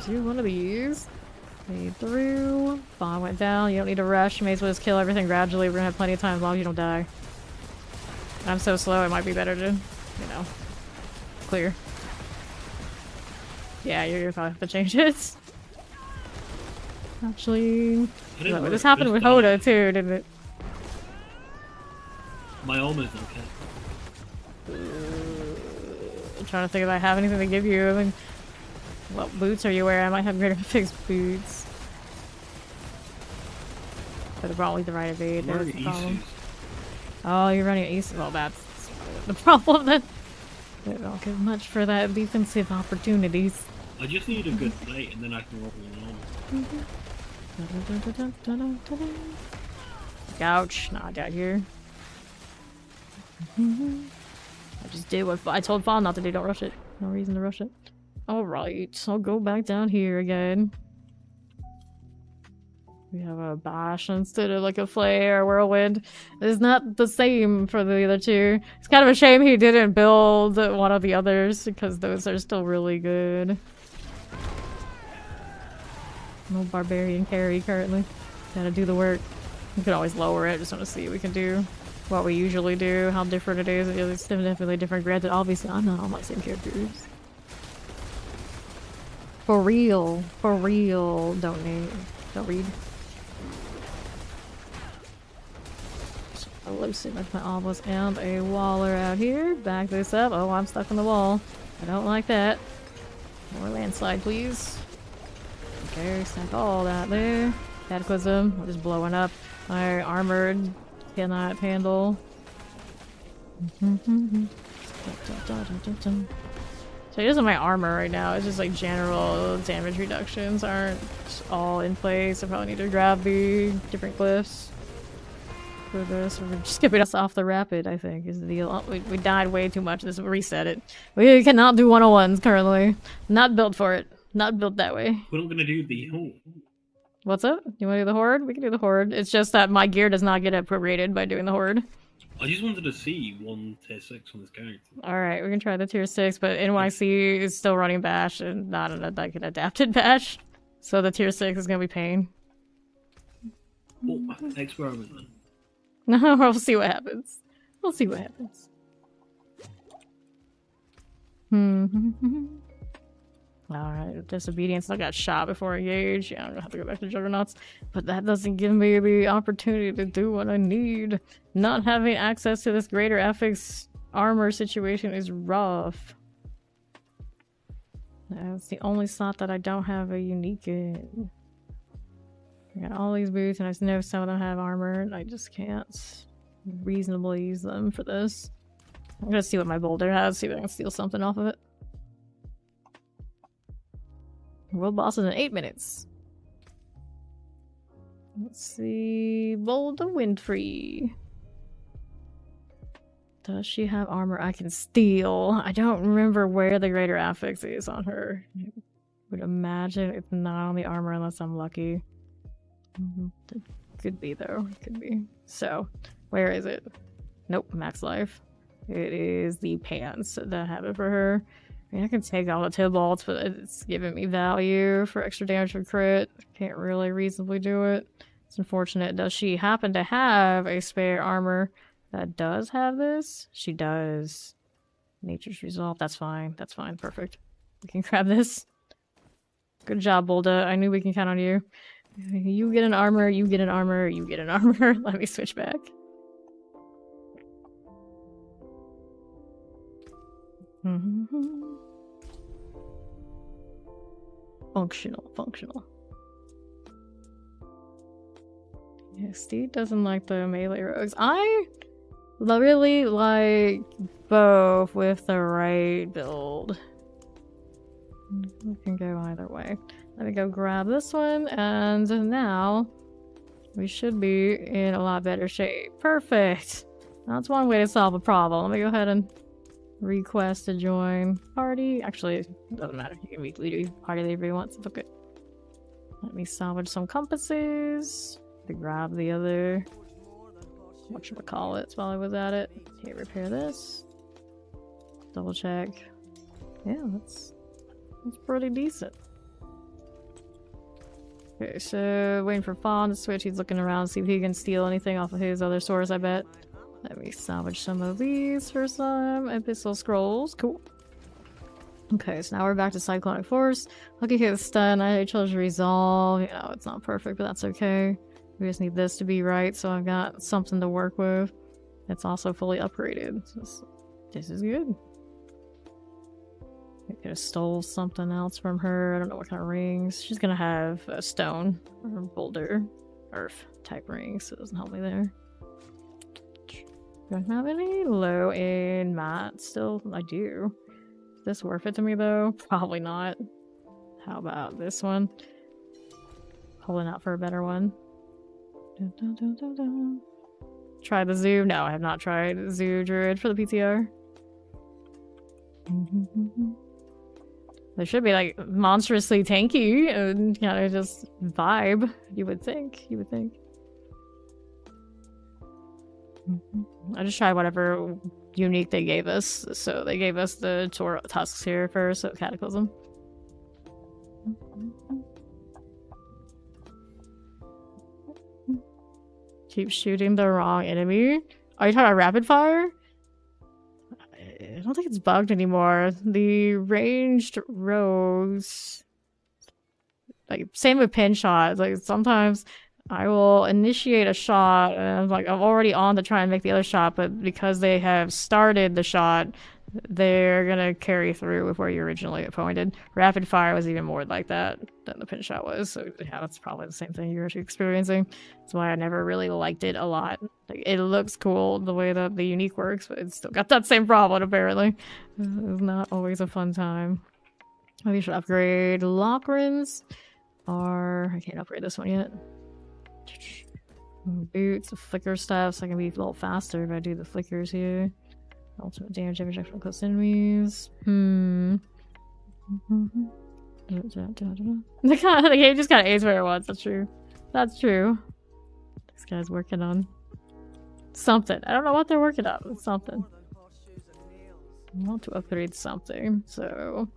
Do one of these. Fade through. Bomb went down. You don't need to rush. You may as well just kill everything gradually. We're gonna have plenty of time as long as you don't die. I'm so slow, it might be better to, you know, clear. Yeah, you're probably have to change it. Actually, this happened with Hoda too, didn't it? My armor's okay. I'm trying to think if I have anything to give you. I mean, what boots are you wearing? I might have greater fixed boots. But they're probably the right evade. That's the problem. Oh, you're running Ace. Well, that's the problem then. They don't give much for that defensive opportunities. I just need a good plate and then I can roll along. Ouch. Nah, down here. I just did what I told Fawn not to do. Don't rush it. No reason to rush it. Alright, I'll go back down here again. We have a bash instead of like a flare or whirlwind. It's not the same for the other two. It's kind of a shame he didn't build one of the others because those are still really good. No barbarian carry currently. Gotta do the work. We could always lower it. Just want to see what we can do. What we usually do. How different it is. It's definitely different. Granted, obviously I'm not on my same characters. For real. For real. Don't read. A loosen with my obelisk and a waller out here. Back this up. Oh, I'm stuck in the wall. I don't like that. More landslide, please. Okay, stack all that there. Cataclysm. We're just blowing up. My armored cannot handle. So it isn't my armor right now. It's just like general damage reductions aren't all in place. I probably need to grab the different glyphs. For this, we're just skipping us off the rapid, I think, is the deal. Oh, we died way too much. This will reset it. We cannot do 101s currently. Not built for it. Not built that way. We're not gonna do the Horde. What's up? You want to do the Horde? We can do the Horde. It's just that my gear does not get appropriated by doing the Horde. I just wanted to see one tier 6 on this character. Alright, we can try the tier 6, but NYC is still running Bash and not like an adapted Bash. So the tier 6 is gonna be pain. Oh, experiment then. No, we'll see what happens. We'll see what happens. Alright, disobedience. I got shot before engage. Yeah, I'm gonna have to go back to Juggernauts. But that doesn't give me the opportunity to do what I need. Not having access to this greater affix armor situation is rough. That's the only slot that I don't have a unique in. I got all these boots, and I know some of them have armor, and I just can't reasonably use them for this. I'm gonna see what my boulder has, see if I can steal something off of it. World boss is in 8 minutes. Let's see. Boulder Windfree. Does she have armor I can steal? I don't remember where the greater affix is on her. I would imagine it's not on the armor unless I'm lucky. It could be though. It could be. So, where is it? Nope, max life. It is the pants that have it for her. I mean, I can take all the Tibalts, but it's giving me value for extra damage from crit. Can't really reasonably do it. It's unfortunate. Does she happen to have a spare armor that does have this? She does. Nature's Resolve. That's fine. That's fine. Perfect. We can grab this. Good job, Bolda. I knew we can count on you. You get an armor, you get an armor, you get an armor. Let me switch back. Functional. Yeah, Steve doesn't like the melee rogues. I really like both with the right build. We can go either way. Let me go grab this one, and now we should be in a lot better shape. Perfect! That's one way to solve a problem. Let me go ahead and request to join party. Actually, it doesn't matter. You can weekly do party whenever you want. It's okay. Let me salvage some compasses. To grab the other whatchamacallits while I was at it. Okay, repair this. Double check. Yeah, that's pretty decent. Okay, so waiting for Fawn to switch. He's looking around, see if he can steal anything off of his other source, I bet. Let me salvage some of these for some epistle scrolls. Cool. Okay, so now we're back to Cyclonic Force. Lucky hit stun. I chose resolve. You know, it's not perfect, but that's okay. We just need this to be right, so I've got something to work with. It's also fully upgraded. So this is good. I could have stole something else from her. I don't know what kind of rings. She's gonna have a stone or boulder, earth type rings, so it doesn't help me there. Don't have any low in mat still. I do. Is this worth it to me though? Probably not. How about this one? Holding out for a better one. Dun, dun, dun, dun, dun. Try the zoo? No, I have not tried zoo druid for the PTR. They should be like monstrously tanky and kind of just vibe. You would think. You would think. I just tried whatever unique they gave us. So they gave us the tusks here first, so Cataclysm. Keep shooting the wrong enemy. Are you talking about rapid fire? I don't think it's bugged anymore. The ranged rogues, like same with pin shots. Like sometimes I will initiate a shot and I'm like I'm already on to try and make the other shot, but because they have started the shot, they're gonna carry through with where you originally pointed. Rapid fire was even more like that than the pin shot was, so yeah, that's probably the same thing you're experiencing. That's why I never really liked it a lot. Like, it looks cool the way that the unique works, but it's still got that same problem apparently. It's not always a fun time. Maybe I should upgrade Lockrins, or I can't upgrade this one yet. Boots, flicker stuff, so I can be a little faster if I do the flickers here. Ultimate damage every from close enemies. The game just kind of aids where it wants. That's true. That's true. This guy's working on something. I don't know what they're working on. It's something. I want to upgrade something, so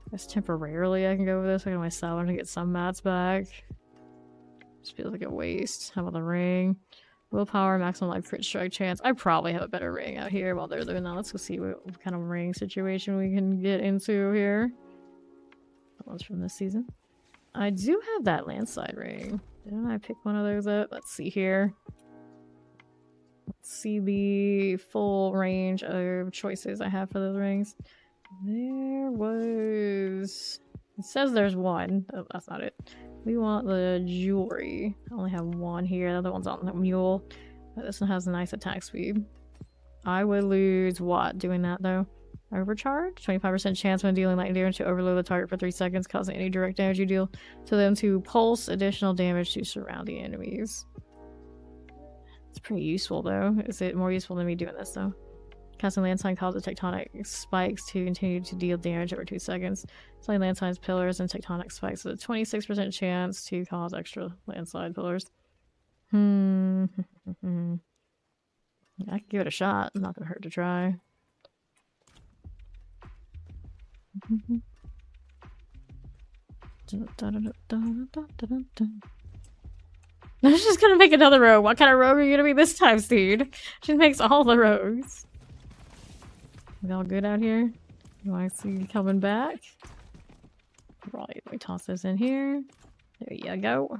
I guess temporarily I can go with this. I can always sell and get some mats back. Just feels like a waste. How about the ring? Willpower, maximum life crit strike chance. I probably have a better ring out here while they're doing that. Let's go see what kind of ring situation we can get into here. That one's from this season. I do have that landslide ring. Didn't I pick one of those up? Let's see here. Let's see the full range of choices I have for those rings. There was... It says there's one. Oh, that's not it. We want the jewelry. I only have one here. The other one's on the mule. But this one has a nice attack speed. I would lose what doing that though? Overcharge? 25% chance when dealing lightning damage to overload the target for 3 seconds, causing any direct damage you deal to them to pulse additional damage to surrounding enemies. It's pretty useful though. Is it more useful than me doing this though? Casting landslide causes tectonic spikes to continue to deal damage over 2 seconds. Slaying landslides, pillars, and tectonic spikes with a 26% chance to cause extra landslide pillars. I can give it a shot. Not gonna hurt to try. I'm just gonna make another rogue. What kind of rogue are you gonna be this time, Steed? She makes all the rogues. We all good out here? You want to see you coming back? Right, let me toss this in here. There you go.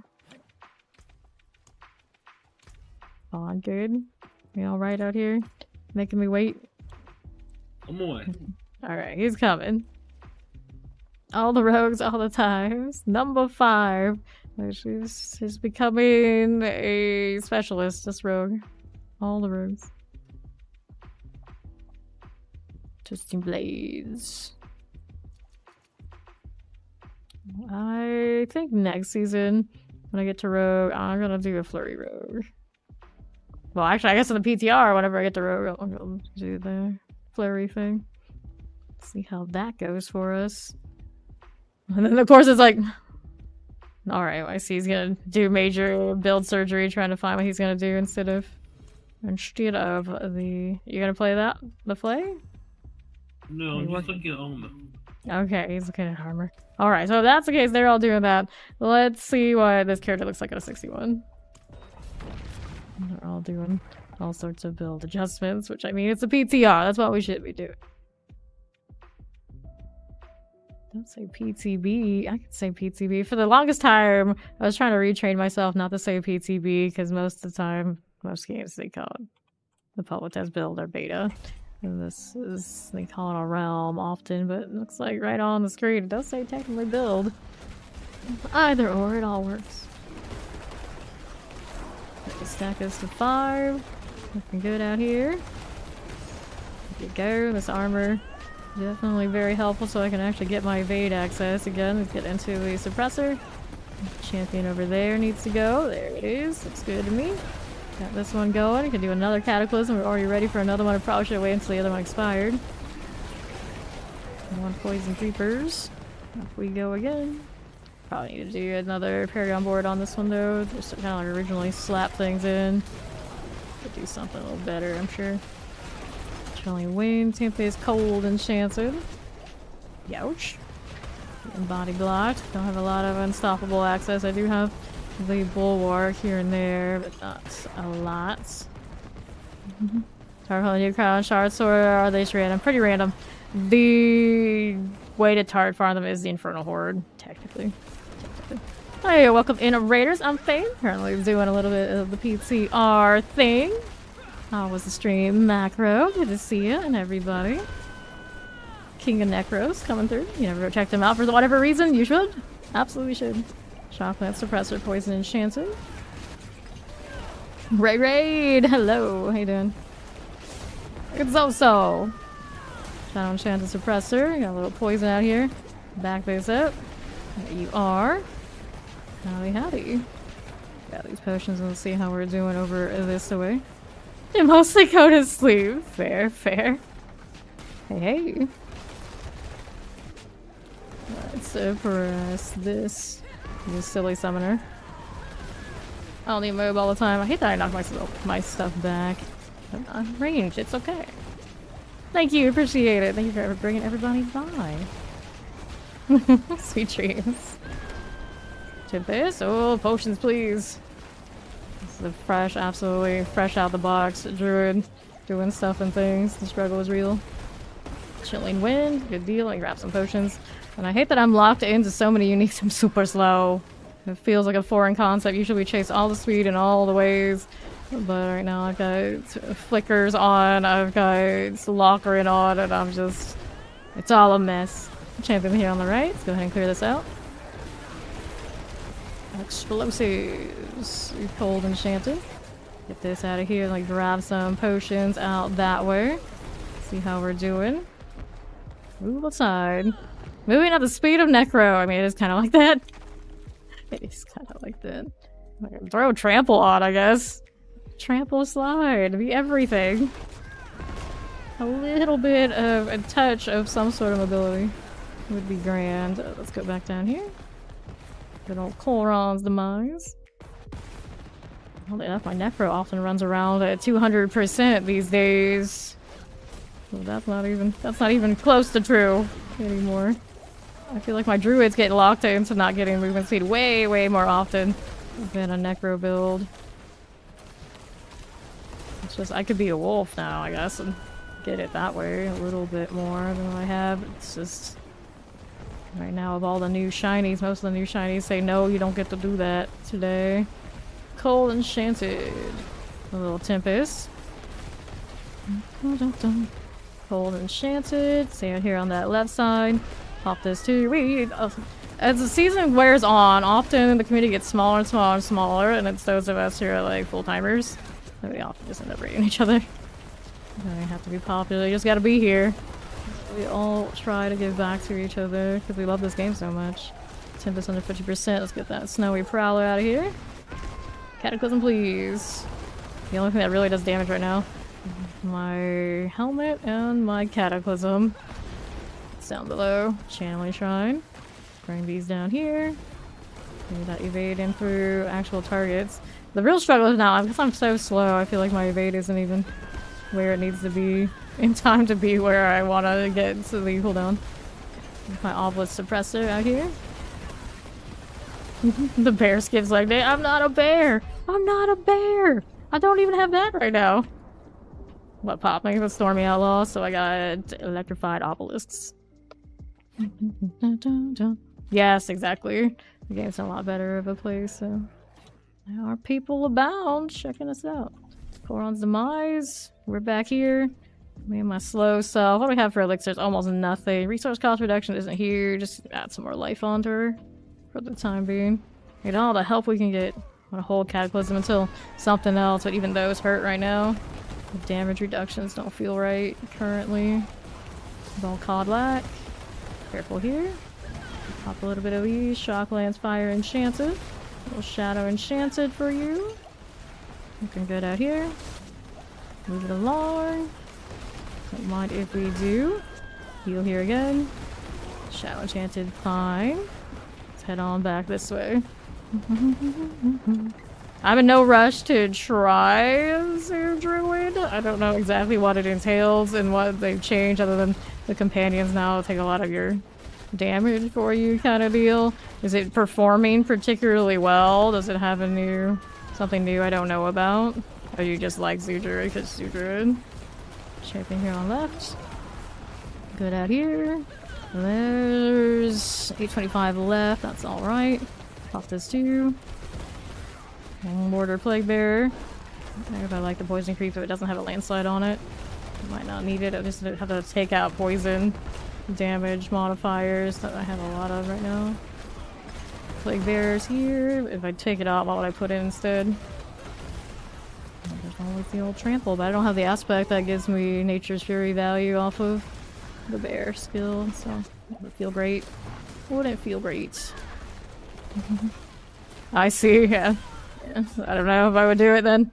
All good. We all right out here? Making me wait? I'm away. Alright, he's coming. All the rogues, all the times. Number 5. She's becoming a specialist, this rogue. All the rogues. Twisting Blades. I think next season, when I get to Rogue, I'm gonna do a Flurry Rogue. Well, actually, I guess in the PTR, whenever I get to Rogue, I'll do the Flurry thing. See how that goes for us. And then, of course, it's like... Alright, I see he's gonna do major build surgery, trying to find what he's gonna do instead of the... You gonna play that? The play? No, I'm just looking at armor. Okay, he's looking at armor. Alright, so if that's the case, they're all doing that. Let's see what this character looks like at a 61. They're all doing all sorts of build adjustments, which, I mean, it's a PTR. That's what we should be doing. Don't say PTB. I can say PTB. For the longest time, I was trying to retrain myself not to say PTB, because most of the time, most games, they call it the public test build or beta. And this is, they call it a realm often, but it looks like right on the screen, it does say technically build. Either or, it all works. Stack us to 5. Looking good out here. There you go, this armor. Definitely very helpful so I can actually get my evade access again. Let's get into the suppressor. Champion over there needs to go. There it is. Looks good to me. Got this one going. You can do another Cataclysm. We're already ready for another one. I probably should wait until the other one expired. One Poison Creepers. Up we go again. Probably need to do another Paragon board on this one though. Just to kind of like originally slap things in. Could do something a little better, I'm sure. Chilling Wind, Tempest, Cold, Enchanted. Youch. Getting body blocked. Don't have a lot of unstoppable access. I do have the Bulwark here and there, but not a lot. Target new crown shards, or are they just random? Pretty random. The way to target farm them is the Infernal Horde, technically. Hey, welcome in, Raiders. I'm Fane. Currently doing a little bit of the PTR thing. How was the stream? Macro, good to see you and everybody. King of Necros coming through. You never checked him out for whatever reason. You should. Absolutely should. Shockland Suppressor, Poison Enchanted. Raid! Hello, how you doing? It's so. Shadow Enchanted Suppressor. Got a little poison out here. Back this up. There you are. Howdy howdy. Got these potions and let's see how we're doing over this way. They mostly go to sleep. Fair, fair. Hey, hey. Let's suppress this silly summoner. I don't need move all the time. I hate that I knock my stuff back. But I'm range, it's okay. Thank you, appreciate it. Thank you for bringing everybody by. Sweet dreams. Tempest. Oh, potions, please. This is a fresh, absolutely fresh out the box druid doing stuff and things. The struggle is real. Chilling Wind, good deal. I grab some potions. And I hate that I'm locked into so many uniques. I'm super slow. It feels like a foreign concept. Usually we chase all the speed in all the ways. But right now I've got flickers on, I've got lockering on, and I'm just... It's all a mess. Champion here on the right. Let's go ahead and clear this out. Explosives. Cold Enchanted. Get this out of here, like grab some potions out that way. See how we're doing. Move aside. Moving at the speed of Necro. I mean, it is kind of like that. It is kind of like that. I can throw Trample on, I guess. Trample, slide, be everything. A little bit of a touch of some sort of mobility would be grand. Let's go back down here. Good old Colron's demise. Oddly enough, my Necro often runs around at 200% these days. So that's not even close to true anymore. I feel like my druids get locked into not getting movement speed way, way more often than a Necro build. It's just, I could be a wolf now, I guess, and get it that way a little bit more than I have. It's just... Right now, with all the new shinies, most of the new shinies say, no, you don't get to do that today. Cold Enchanted. A little Tempest. Cold Enchanted. Stay out here on that left side. Pop this too. As the season wears on, often the community gets smaller and smaller and smaller, and it's those of us who are like full-timers. We often just end up raiding each other. You have to be popular. You just gotta be here. We all try to give back to each other because we love this game so much. 10% to 50%. Let's get that snowy prowler out of here. Cataclysm, please. The only thing that really does damage right now. My helmet and my cataclysm. It's down below. Channeling Shrine. Bring these down here. Maybe that evade in through actual targets. The real struggle is now, because I'm so slow, I feel like my evade isn't even where it needs to be in time to be where I want to get to the cooldown. My obelisk suppressor out here. The bear skips like, I'm not a bear! I'm not a bear! I don't even have that right now. What popped me? The Stormy Outlaw, so I got electrified obelisks. Yes, exactly. The game's a lot better of a place, so... There are people abound checking us out. Koron's Demise. We're back here. Me and my slow self. What do we have for elixirs? Almost nothing. Resource cost reduction isn't here. Just add some more life onto her for the time being. Get all the help we can get. Want to hold Cataclysm until something else, but even those hurt right now. The damage reductions don't feel right currently. Ball Codlac. Careful here. Pop a little bit of these. Shocklands Fire Enchanted. A little Shadow Enchanted for you. Looking good out here. Move it along. Don't mind if we do. Heal here again. Shadow Enchanted, fine. Let's head on back this way. I'm in no rush to try Zoo Druid. I don't know exactly what it entails and what they've changed other than the companions now take a lot of your damage for you kind of deal. Is it performing particularly well? Does it have something new I don't know about? Or you just like Zoo Druid because Zoo Druid? Champion here on left. Good out here. There's 825 left, that's alright. Pop this too. Mortar Plague Bearer. If I like the Poison Creep, if it doesn't have a landslide on it. Might not need it, I just have to take out poison damage modifiers that I have a lot of right now. Plague Bearers here. If I take it out, what would I put in instead? There's always the old Trample, but I don't have the aspect that gives me Nature's Fury value off of the bear skill, so it would feel great. Wouldn't feel great. I see, yeah. I don't know if I would do it then.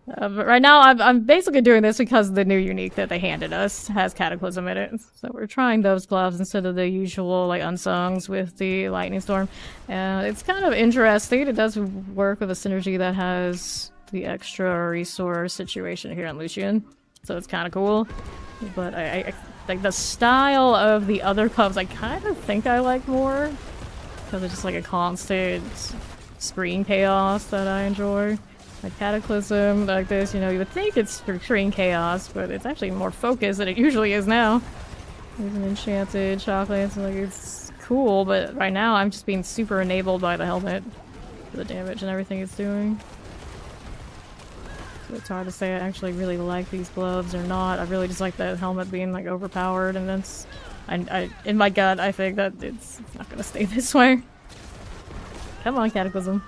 But right now, I'm basically doing this because the new unique that they handed us has Cataclysm in it. So we're trying those gloves instead of the usual, like, unsungs with the Lightning Storm. And it's kind of interesting. It does work with a synergy that has the extra resource situation here on Lucian. So it's kind of cool. But I like the style of the other clubs I kind of think I like more. Because it's just like a constant screen chaos that I enjoy. Like Cataclysm, like this, you know, you would think it's for screen chaos, but it's actually more focused than it usually is now. There's an Enchanted Shocklands, like it's cool, but right now I'm just being super enabled by the helmet for the damage and everything it's doing. So it's hard to say I actually really like these gloves or not. I really just like the helmet being like overpowered, and that's I in my gut I think that it's not gonna stay this way. Come on, Cataclysm.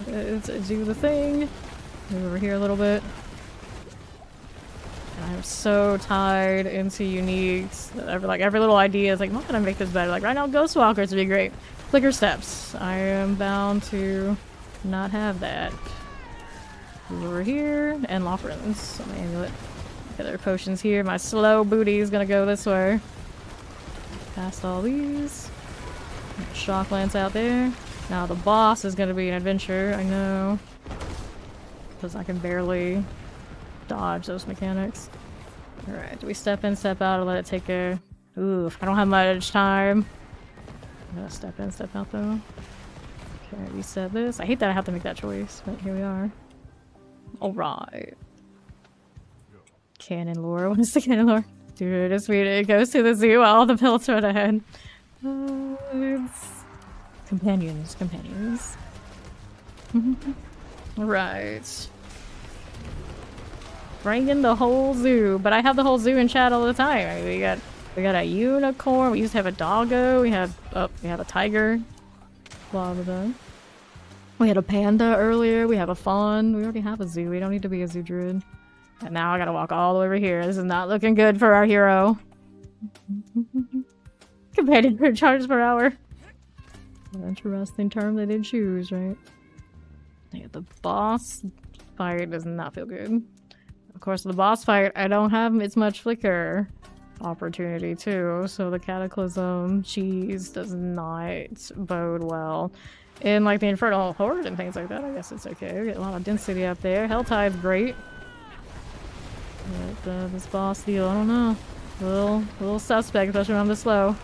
Do the thing. Move over here a little bit. And I'm so tied into uniques. Every little idea is like, how can I make this better? Like right now, Ghostwalkers would be great. Flicker Steps. I am bound to not have that. Move over here and Lofrens. So my amulet. Other potions here. My slow booty is gonna go this way. Past all these. Shocklands out there. Now the boss is gonna be an adventure, I know. Because I can barely dodge those mechanics. Alright, do we step in, step out, or let it take a... Ooh, I don't have much time. I'm gonna step in, step out though. Okay, reset this. I hate that I have to make that choice, but here we are. Alright. Canon lore. What is the canon lore? Dude, it's weird. It goes to the zoo, all the pills right ahead. It's... Companions. Right. Bring in the whole zoo, but I have the whole zoo in chat all the time. I mean, we got a unicorn. We used to have a doggo. We have a tiger. Blah blah blah. We had a panda earlier. We have a fawn. We already have a zoo. We don't need to be a zoo druid. And now I gotta walk all the way over here. This is not looking good for our hero. Companion per charges per hour. An interesting term they did choose, right? Yeah, the boss fight does not feel good. Of course, the boss fight, I don't have as much flicker opportunity too, so the Cataclysm cheese does not bode well. In like the Infernal Horde and things like that, I guess it's okay. We get a lot of density up there. Helltide's great. But this boss deal, I don't know. A little suspect, especially when I'm this slow.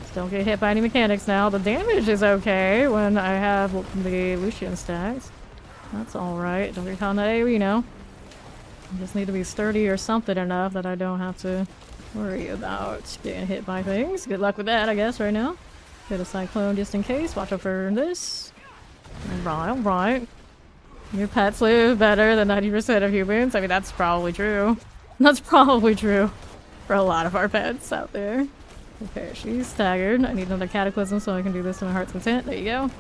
Just don't get hit by any mechanics now. The damage is okay when I have the Lucian stacks. That's alright. Don't get caught in that AoE now. I just need to be sturdy or something enough that I don't have to worry about getting hit by things. Good luck with that, I guess, right now. Get a Cyclone just in case. Watch out for this. Alright. Your pets live better than 90% of humans. I mean, that's probably true. That's probably true for a lot of our pets out there. Okay, she's staggered. I need another Cataclysm so I can do this to my heart's content. There you go.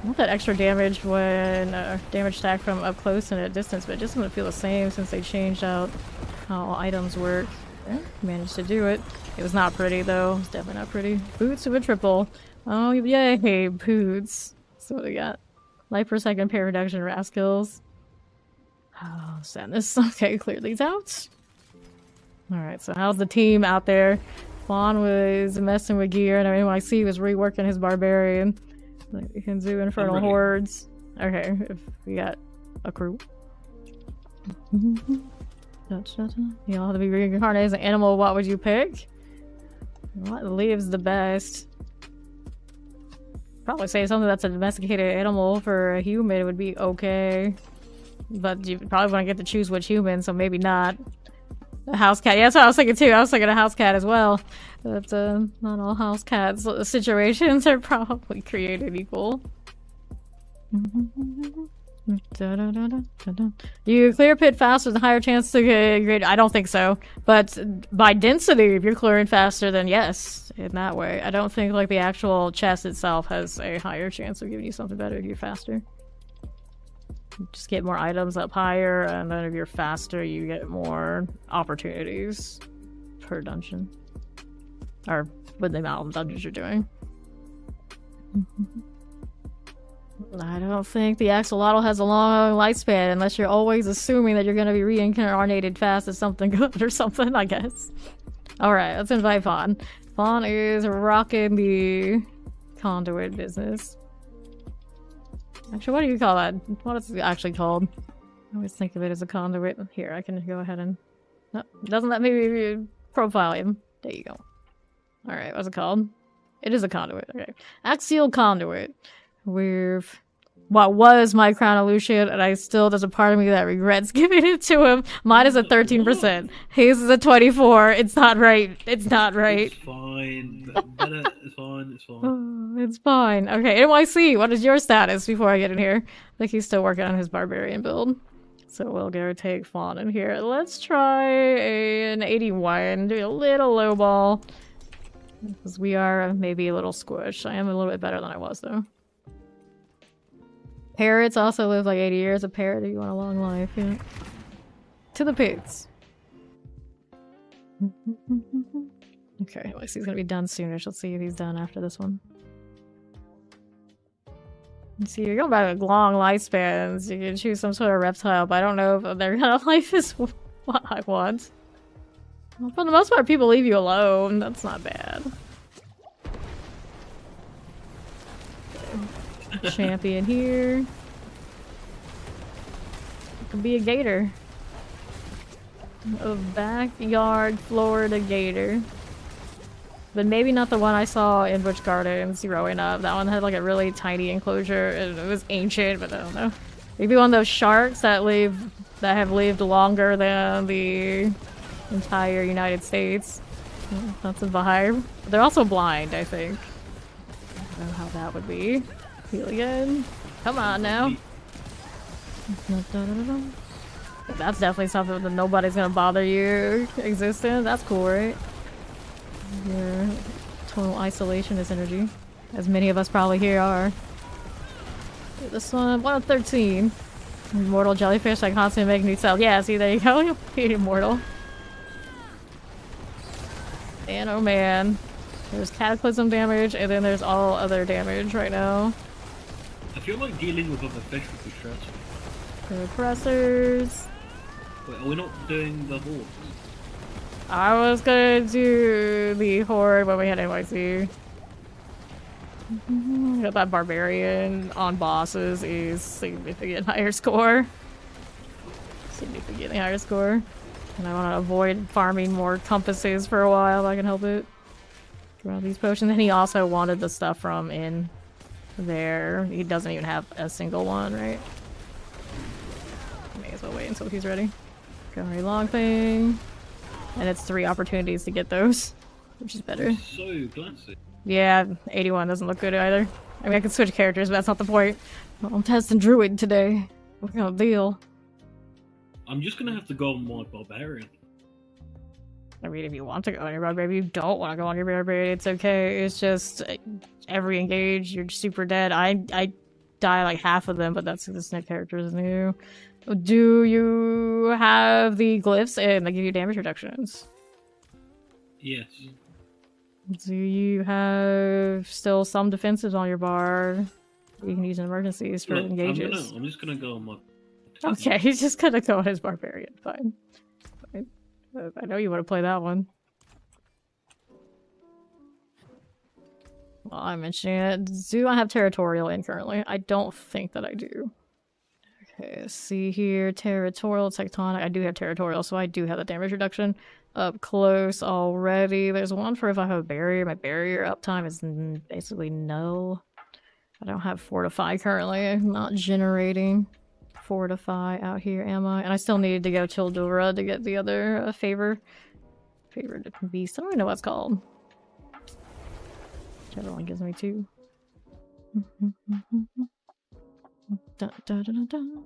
I want that extra damage when damage stack from up close and at distance, but it just doesn't feel the same since they changed out how items work. Okay, managed to do it. It was not pretty though. It's definitely not pretty. Boots of a triple. Oh yay, boots. So what do we got? Life per second, pair reduction, Raskills. Oh, sadness. Okay, clear these out. Alright, so how's the team out there? Fawn was messing with gear, and NYC was reworking his barbarian. Like, we can do Infernal Hordes. Okay, if we got a crew. You'll have to be reincarnated as an animal. What would you pick? What lives the best? Probably say something that's a domesticated animal for a human would be okay. But you probably want to get to choose which human, so maybe not. A house cat. Yeah, that's what I was thinking too. I was thinking a house cat as well. But not all house cats situations are probably created equal. You clear pit faster, the higher chance to get great. I don't think so. But by density, if you're clearing faster, then yes, in that way. I don't think like the actual chest itself has a higher chance of giving you something better if you're faster. Just get more items up higher, and then if you're faster, you get more opportunities per dungeon. Or with the amount of dungeons you're doing. I don't think the axolotl has a long lifespan unless you're always assuming that you're going to be reincarnated fast as something good or something, I guess. Alright, let's invite Fawn. Fawn is rocking the conduit business. Actually, what do you call that? What is it actually called? I always think of it as a conduit. Here, I can go ahead and... No, it doesn't let me profile him. There you go. Alright, what's it called? It is a conduit. Okay. Axial conduit. With what was my Crown of Lucian, and there's a part of me that regrets giving it to him. Mine is a 13%. His is a 24. It's not right. It's not right. It's fine. It's fine. It's fine. Oh, it's fine. Okay, NYC, what is your status before I get in here? I think he's still working on his barbarian build. So we'll go take Fawn in here. Let's try an 81. Do a little low ball. Because we are maybe a little squished. I am a little bit better than I was, though. Parrots also live like 80 years. A parrot, if you want a long life, yeah. To the pits. Okay, well, he's gonna be done soonish. Let's see if he's done after this one. Let's see, you're going by like long lifespans. You can choose some sort of reptile, but I don't know if their kind of life is what I want. Well, for the most part, people leave you alone. That's not bad. Champion here. It could be a gator. A backyard Florida gator. But maybe not the one I saw in Busch Gardens growing up. That one had like a really tiny enclosure and it was ancient, but I don't know. Maybe one of those sharks that have lived longer than the entire United States. That's a vibe. They're also blind, I think. I don't know how that would be. Heal again. Come on now. That's definitely something that nobody's gonna bother you existing. That's cool, right? Your total isolationist energy. As many of us probably here are. This one, 1 of 13. Immortal jellyfish that constantly make new cells. Yeah, see, there you go. You'll be immortal. Man, oh man. There's cataclysm damage, and then there's all other damage right now. I feel like dealing with other fish would be stressful. The oppressors. Wait, are we not doing the hordes? I was gonna do the horde when we had NYC. Got that barbarian on bosses is significant higher score. Significantly higher score. And I want to avoid farming more compasses for a while if I can help it. Grab these potions. And he also wanted the stuff from in there. He doesn't even have a single one, right? May as well wait until he's ready. Very long thing. And it's 3 opportunities to get those, which is better. So classic. Yeah, 81 doesn't look good either. I mean, I can switch characters, but that's not the point. Well, I'm testing Druid today. What kind of deal? I'm just gonna have to go on my Barbarian. I mean, if you want to go on your Barbarian, if you don't want to go on your Barbarian, it's okay. It's just every engage, you're super dead. I die like half of them, but that's because this character is new. Do you have the glyphs and they give you damage reductions? Yes. Do you have still some defensives on your bar you can use in emergencies for engages? I'm just gonna go on my... Okay, he's just gonna go on his Barbarian. Fine. Fine. I know you want to play that one. Well, I'm mentioning it. Do I have Territorial in currently? I don't think that I do. Okay, let's see here. Territorial, Tectonic. I do have Territorial, so I do have the damage reduction up close already. There's one for if I have a barrier. My barrier uptime is basically null. I don't have Fortify currently. I'm not generating Fortify out here, am I? And I still needed to go Childura to get the other Favored Beast. I don't even know what it's called. Whichever one gives me 2. Dun, dun, dun, dun.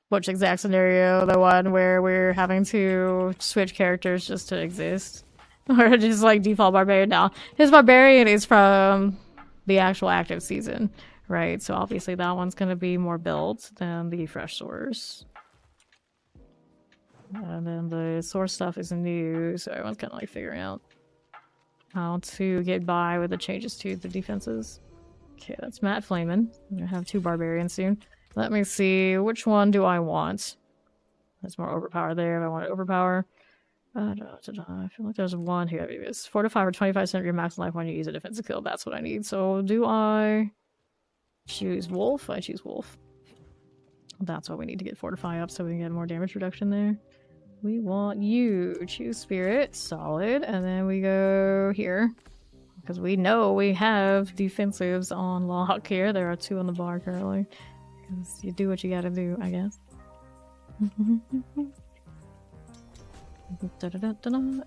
Which exact scenario? The one where we're having to switch characters just to exist? Or just like default Barbarian now? His Barbarian is from the actual active season, right? So obviously that one's going to be more built than the fresh source. And then the source stuff is new, so everyone's kind of like figuring out how to get by with the changes to the defenses. Okay, that's Matt Flamin. I'm gonna have 2 Barbarians soon. Let me see, which one do I want? There's more overpower there if I want to overpower. I feel like there's one here. It's 4-5 or 25% of your max life when you use a defensive kill. That's what I need. So do I choose Wolf? I choose Wolf. That's what we need to get Fortify up so we can get more damage reduction there. We want you. Choose Spirit. Solid. And then we go here. Because we know we have defensives on lock here. There are 2 on the bar currently. Because you do what you gotta do, I guess.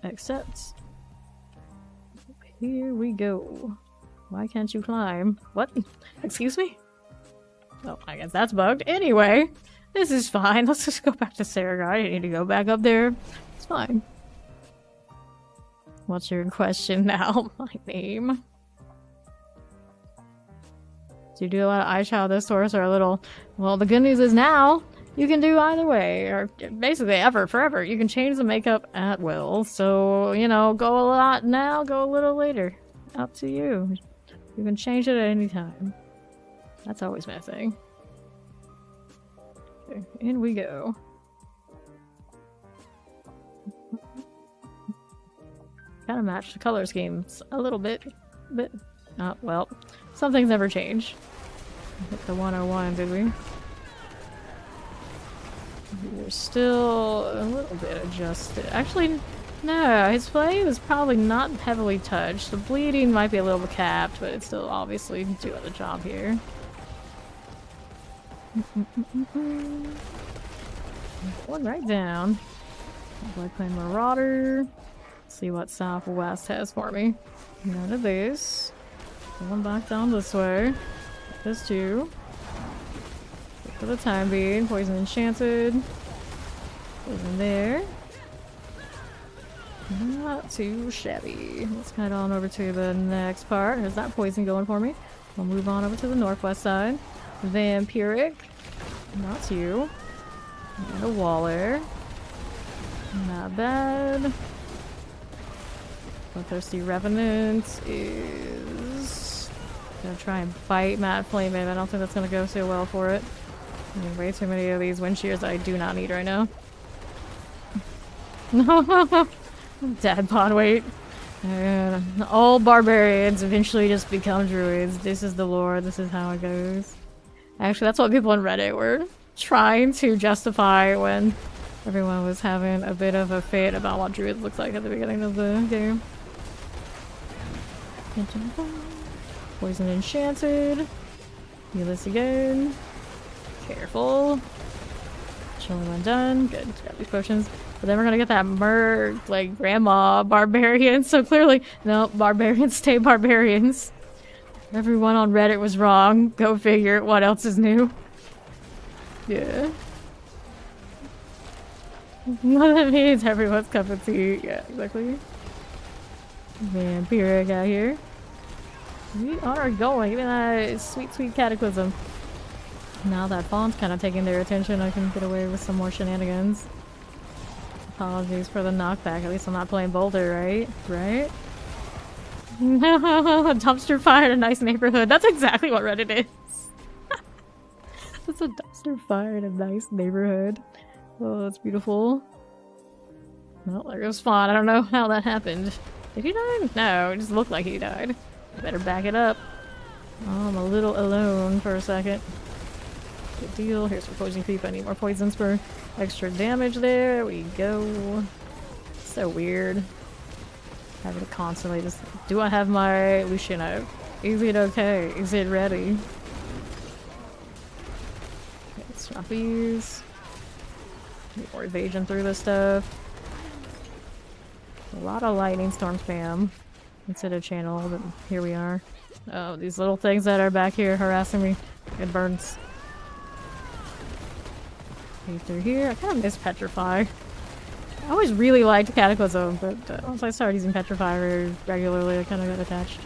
Accept. Here we go. Why can't you climb? What? Excuse me? Oh, I guess that's bugged. Anyway, this is fine. Let's just go back to Saragar. I need to go back up there. It's fine. What's your question now? My name. Do you do a lot of iChild this source or a little? Well, the good news is now you can do either way, or basically ever, forever. You can change the makeup at will. So, you know, go a lot now, go a little later. Up to you. You can change it at any time. That's always my thing. Okay, in we go. Kind of match the color schemes a little bit. Well, some things never change. Hit the 101, did we? We're still a little bit adjusted. Actually, no, his flame is probably not heavily touched. The bleeding might be a little capped, but it's still obviously doing the job here. Going right down. Black Clan Marauder. See what Southwest has for me. None of this. Going back down this way. This too. For the time being. Poison Enchanted. Poison there. Not too shabby. Let's head on over to the next part. There's that poison going for me. We'll move on over to the northwest side. Vampiric. Not you. And a Waller. Not bad. Bloodthirsty Revenant is gonna try and fight Matt Flame. I don't think that's gonna go so well for it. I mean, way too many of these wind shears I do not need right now. Dad pod weight. And all barbarians eventually just become druids. This is the lore. This is how it goes. Actually, that's what people on Reddit were trying to justify when everyone was having a bit of a fit about what druids looked like at the beginning of the game. Poison enchanted. Heal this again. Careful. Chilling when done. Good. Grab these potions. But then we're gonna get that merc, like, grandma barbarian. So clearly, no, barbarians stay barbarians. Everyone on Reddit was wrong. Go figure. What else is new? Yeah. That means everyone's cup of tea. Yeah, exactly. Vampiric out here. We are going. Give me that sweet, sweet cataclysm. Now that Fawn's kind of taking their attention, I can get away with some more shenanigans. Apologies for the knockback. At least I'm not playing Boulder, right? Right? Dumpster fire in a nice neighborhood. That's exactly what Reddit is. It's a dumpster fire in a nice neighborhood. Oh, that's beautiful. Well, there goes Fawn. I don't know how that happened. Did he die? No, it just looked like he died. Better back it up. Oh, I'm a little alone for a second. Good deal. Here's some poison creep. I need more poisons for extra damage. There we go. So weird. Having to constantly just... Do I have my Lucian out? Is it okay? Is it ready? Okay, swap these. Need more evasion through this stuff. A lot of lightning storm spam. Instead of channel, but here we are. Oh, these little things that are back here harassing me. It burns. Through here. I kind of miss Petrify. I always really liked Cataclysm, but once I started using Petrify very regularly, I kind of got attached.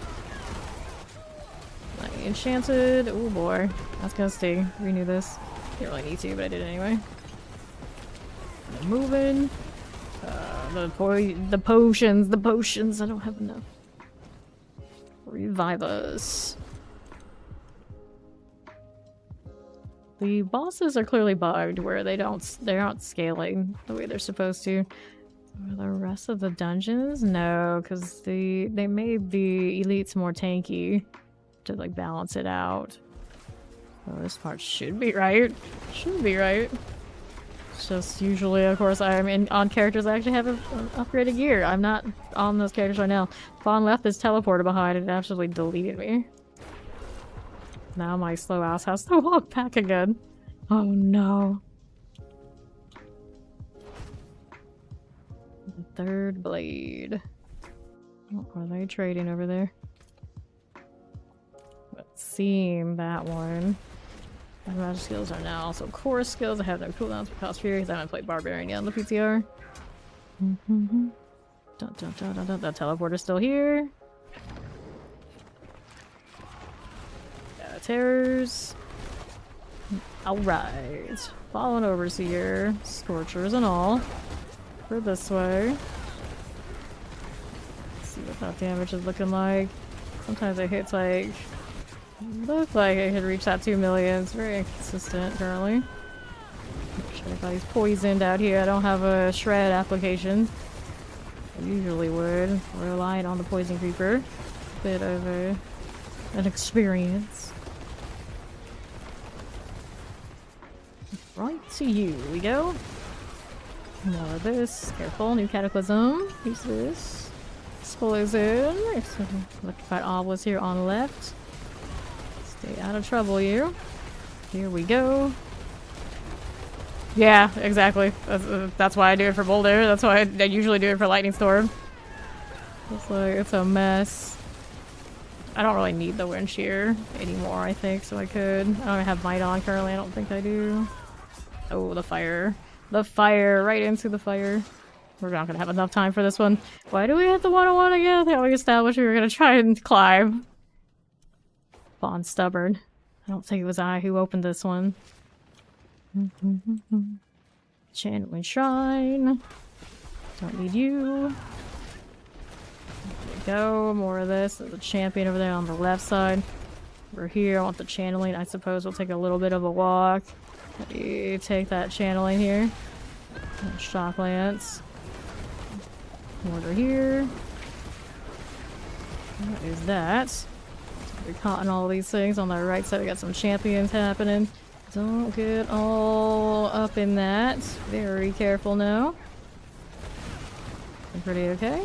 Lightning Enchanted. Oh boy. That's gonna stay. Renew this. Didn't really need to, but I did anyway. Moving. The potions. I don't have enough. Revive us. The bosses are clearly bugged where they aren't scaling the way they're supposed to. Are the rest of the dungeons? No, because they made the elites more tanky to like balance it out. Oh, this part should be right. Should be right. It's just usually, of course, I'm on characters I actually have upgraded gear. I'm not on those characters right now. Fawn left this teleporter behind and it absolutely deleted me. Now my slow ass has to walk back again. Oh no. The third blade. What are they trading over there? Let's see that one. My magic skills are now also core skills. I have no cooldowns for Cost Fury because I haven't played Barbarian yet on the PTR. The teleporter's still here. Terrors. Alright. Fallen Overseer. Scorchers and all. For this way. Let's see what that damage is looking like. Sometimes it hits like... Looks like it could reach that 2 million. It's very inconsistent currently. Sure, everybody's poisoned out here. I don't have a shred application. I usually would. Relying on the poison creeper. Bit of an experience. Right to you we go. More of this. Careful, new cataclysm. Use this. Explosion. Electrified obelisk here on the left. Stay out of trouble, you. Here we go. Yeah, exactly. That's why I do it for Boulder. That's why I usually do it for Lightning Storm. It's like, it's a mess. I don't really need the wind shear anymore, I think, so I could. I don't have Might on currently, I don't think I do. Oh, the fire. The fire! Right into the fire. We're not gonna have enough time for this one. Why do we have the 101 again? I think we established we were gonna try and climb. Fawn's stubborn. I don't think it was I who opened this one. Channeling Shrine. Don't need you. go. More of this. There's a champion over there on the left side. Over here, I want the channeling. I suppose we'll take a little bit of a walk. You take that channeling here. Shock lance. Over here. What is that? So we're caught in all these things. On the right side, we got some champions happening. Don't get all up in that. Very careful now. Pretty okay.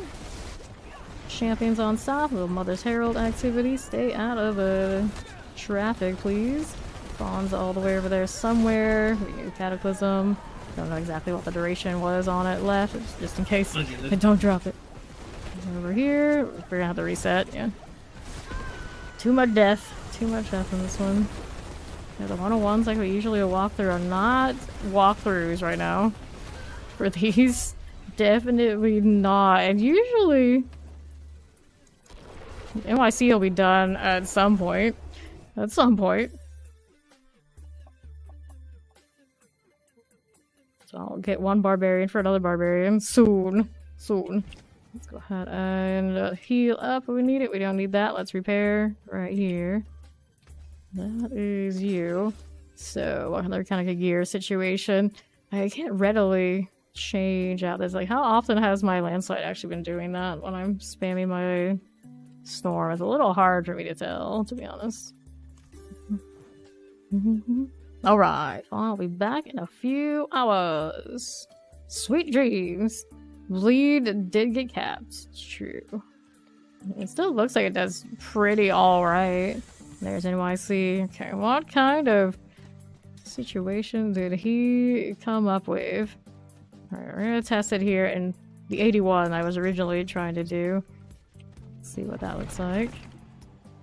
Champions on stop. Little Mother's Herald activity. Stay out of traffic, please. Fawn's all the way over there somewhere. We need Cataclysm. Don't know exactly what the duration was on it left, just in case. And don't drop it. Over here, we're gonna have to reset. Yeah. Too much death. Too much death in this one. Yeah, the 101s like we usually walk through are not walkthroughs right now. For these, definitely not. And usually, NYC will be done at some point. At some point. So I'll get one barbarian for another barbarian soon. Soon. Let's go ahead and heal up if we need it. We don't need that. Let's repair right here. That is you. So, another kind of a gear situation. I can't readily change out this. Like, how often has my landslide actually been doing that when I'm spamming my storm? It's a little hard for me to tell, to be honest. Alright, I'll be back in a few hours. Sweet dreams. Bleed did get capped. It's true. It still looks like it does pretty alright. There's NYC. Okay, what kind of situation did he come up with? Alright, we're gonna test it here in the 81 I was originally trying to do. Let's see what that looks like.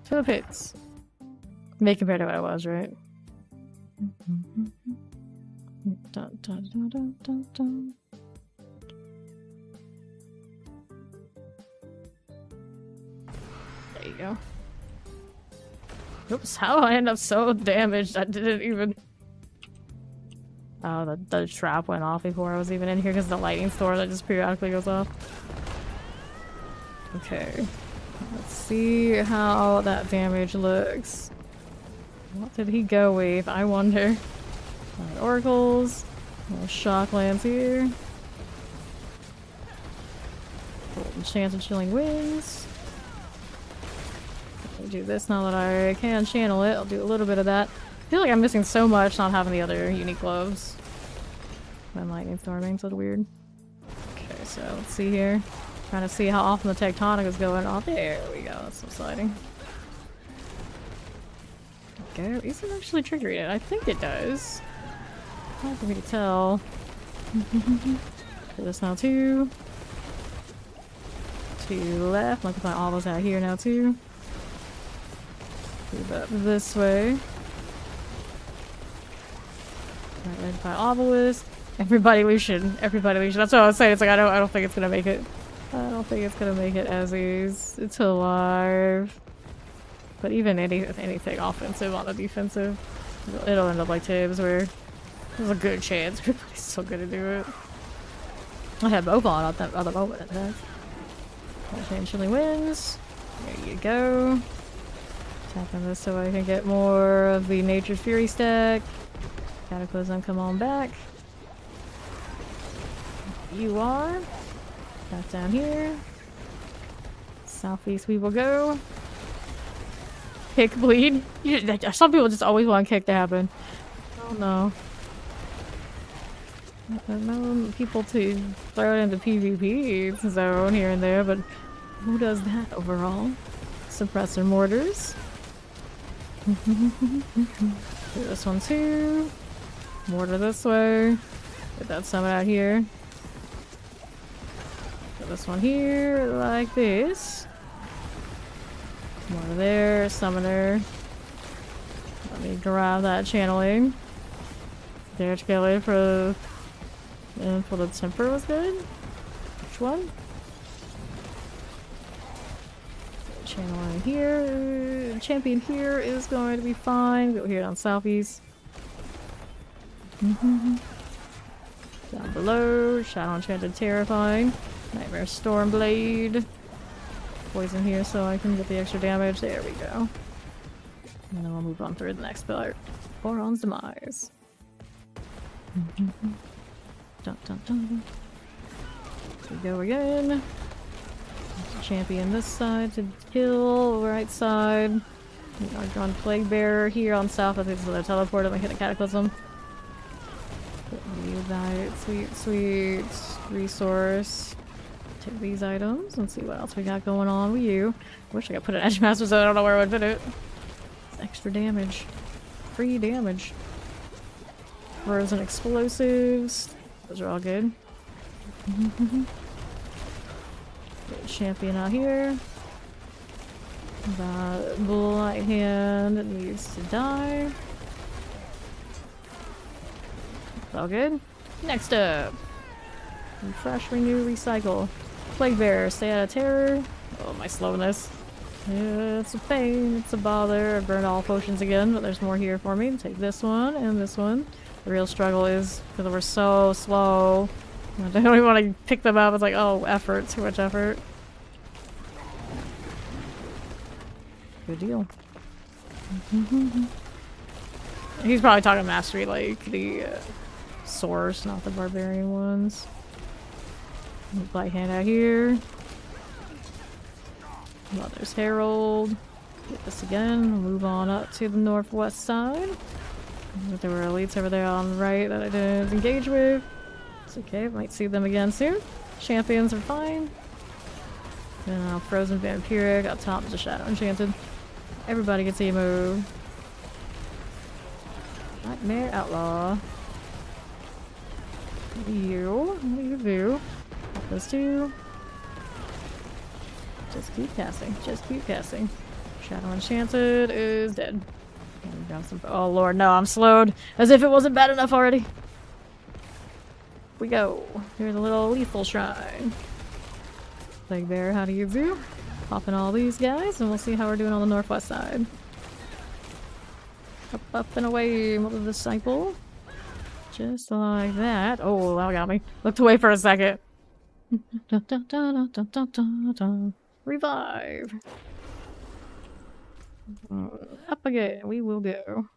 To the pits. May compared to what I was, right? Dun, dun, dun, dun, dun, dun. There you go. Oops, how did I end up so damaged? I didn't even... Oh, the trap went off before I was even in here because the lightning storm that just periodically goes off. Okay. Let's see how that damage looks. What did he go with? I wonder. Right, oracles. Little shock lands here. Golden chance of chilling wings. I'll do this now that I can channel it. I'll do a little bit of that. I feel like I'm missing so much not having the other unique gloves. And lightning storming, so weird. Okay, so let's see here. Trying to see how often the tectonic is going on. There we go, that's subsiding. Okay, is it actually triggering it? I think it does. Hard for me to tell. Do this now too. To left. Look at my all those out here now too. Move up this way. Identify obelisk. Everybody Lucian. Everybody Lucian. That's what I was saying. It's like I don't think it's gonna make it. I don't think it's gonna make it as is. It's alive. But even anything offensive on the defensive, it'll end up like Tibbs where there's a good chance everybody's still gonna do it. I had both on at the moment in fact. Change chilling winds. There you go. Tapping this so I can get more of the Nature's Fury stack. Cataclysm, come on back. You are. Back down here. Southeast we will go. Kick, bleed. Some people just always want kick to happen. Oh no. I know people to throw it into PvP zone here and there, but who does that overall? Suppressor mortars. Do this one too. Mortar this way. Get that summon out here. Put this one here, like this. Mortar there, summoner. Let me grab that channeling. Dare to kill it for the temper was good. Which one? Channeling here. Champion here is going to be fine. Go here on southeast. Down below, Shadow Enchanted Terrifying, Nightmare Stormblade. poison here so I can get the extra damage. There we go. And then we'll move on through the next part. Boron's Demise. Dun, dun, dun. Here we go again. Champion this side to kill, right side. Our Drawn Plague Bearer here on south. I think this is a teleport. I'm gonna hit a Cataclysm. Sweet, sweet resource. Take these items and see what else we got going on with you. Wish I could put an Edge Master so I don't know where I would put it. It's extra damage. Free damage. Frozen explosives. Those are all good. Champion out here. That Blight Hand needs to die. It's all good. Next up. Refresh, renew, recycle. Plague Bearer, stay out of terror. Oh, my slowness. Yeah, it's a pain, it's a bother. I burned all potions again, but there's more here for me. Take this one and this one. The real struggle is because we're so slow. I don't even want to pick them up. It's like, oh, effort, too much effort. Good deal. He's probably talking mastery, like the source, not the barbarian ones. Blight Hand out here. Well, there's Herald. Get this again. Move on up to the northwest side. There were elites over there on the right that I didn't engage with. It's okay, might see them again soon. Champions are fine. And Frozen Vampiric up top is a Shadow Enchanted. Everybody gets a move. Nightmare Outlaw. What do you do? Those two. Just keep casting. Just keep casting. Shadow Enchanted is dead. Oh lord, no, I'm slowed. As if it wasn't bad enough already. We go. Here's a little lethal shrine. Plague Bearer, how do you do? Popping all these guys, and we'll see how we're doing on the northwest side. Up, up, and away, Mother Disciple. Just like that. Oh, that got me. Looked away for a second. Dun, dun, dun, dun, dun, dun, dun. Revive. Up again, we will go.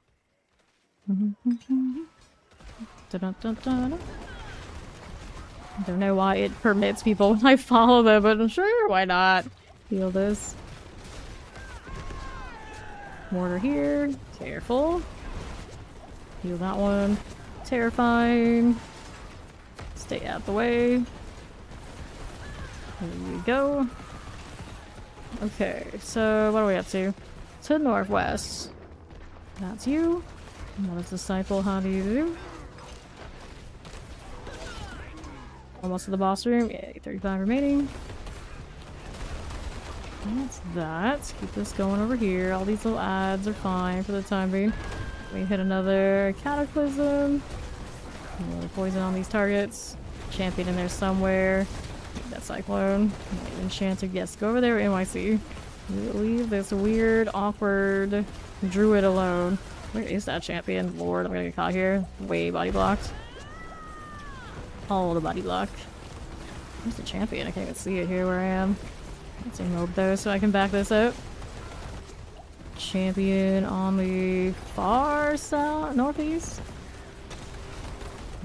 Dun, dun, dun, dun. I don't know why it permits people when I follow them, but sure, why not? Heal this. Mortar here. Careful. Heal that one. Terrifying. Stay out the way. There you go. Okay, so what are we up to? To the northwest. That's you. What is Disciple? How do you do? Almost to the boss room. Yeah, 35 remaining. That's that. Keep this going over here. All these little ads are fine for the time being. We hit another Cataclysm. Another poison on these targets. Champion in there somewhere. That Cyclone. Enchanted. Yes, go over there, NYC. Leave this weird, awkward druid alone. Where is that champion? Lord, I'm gonna get caught here. Way body blocked. All the body block. Where's the champion? I can't even see it here where I am. Let's emote though so I can back this up. Champion on the far south, northeast.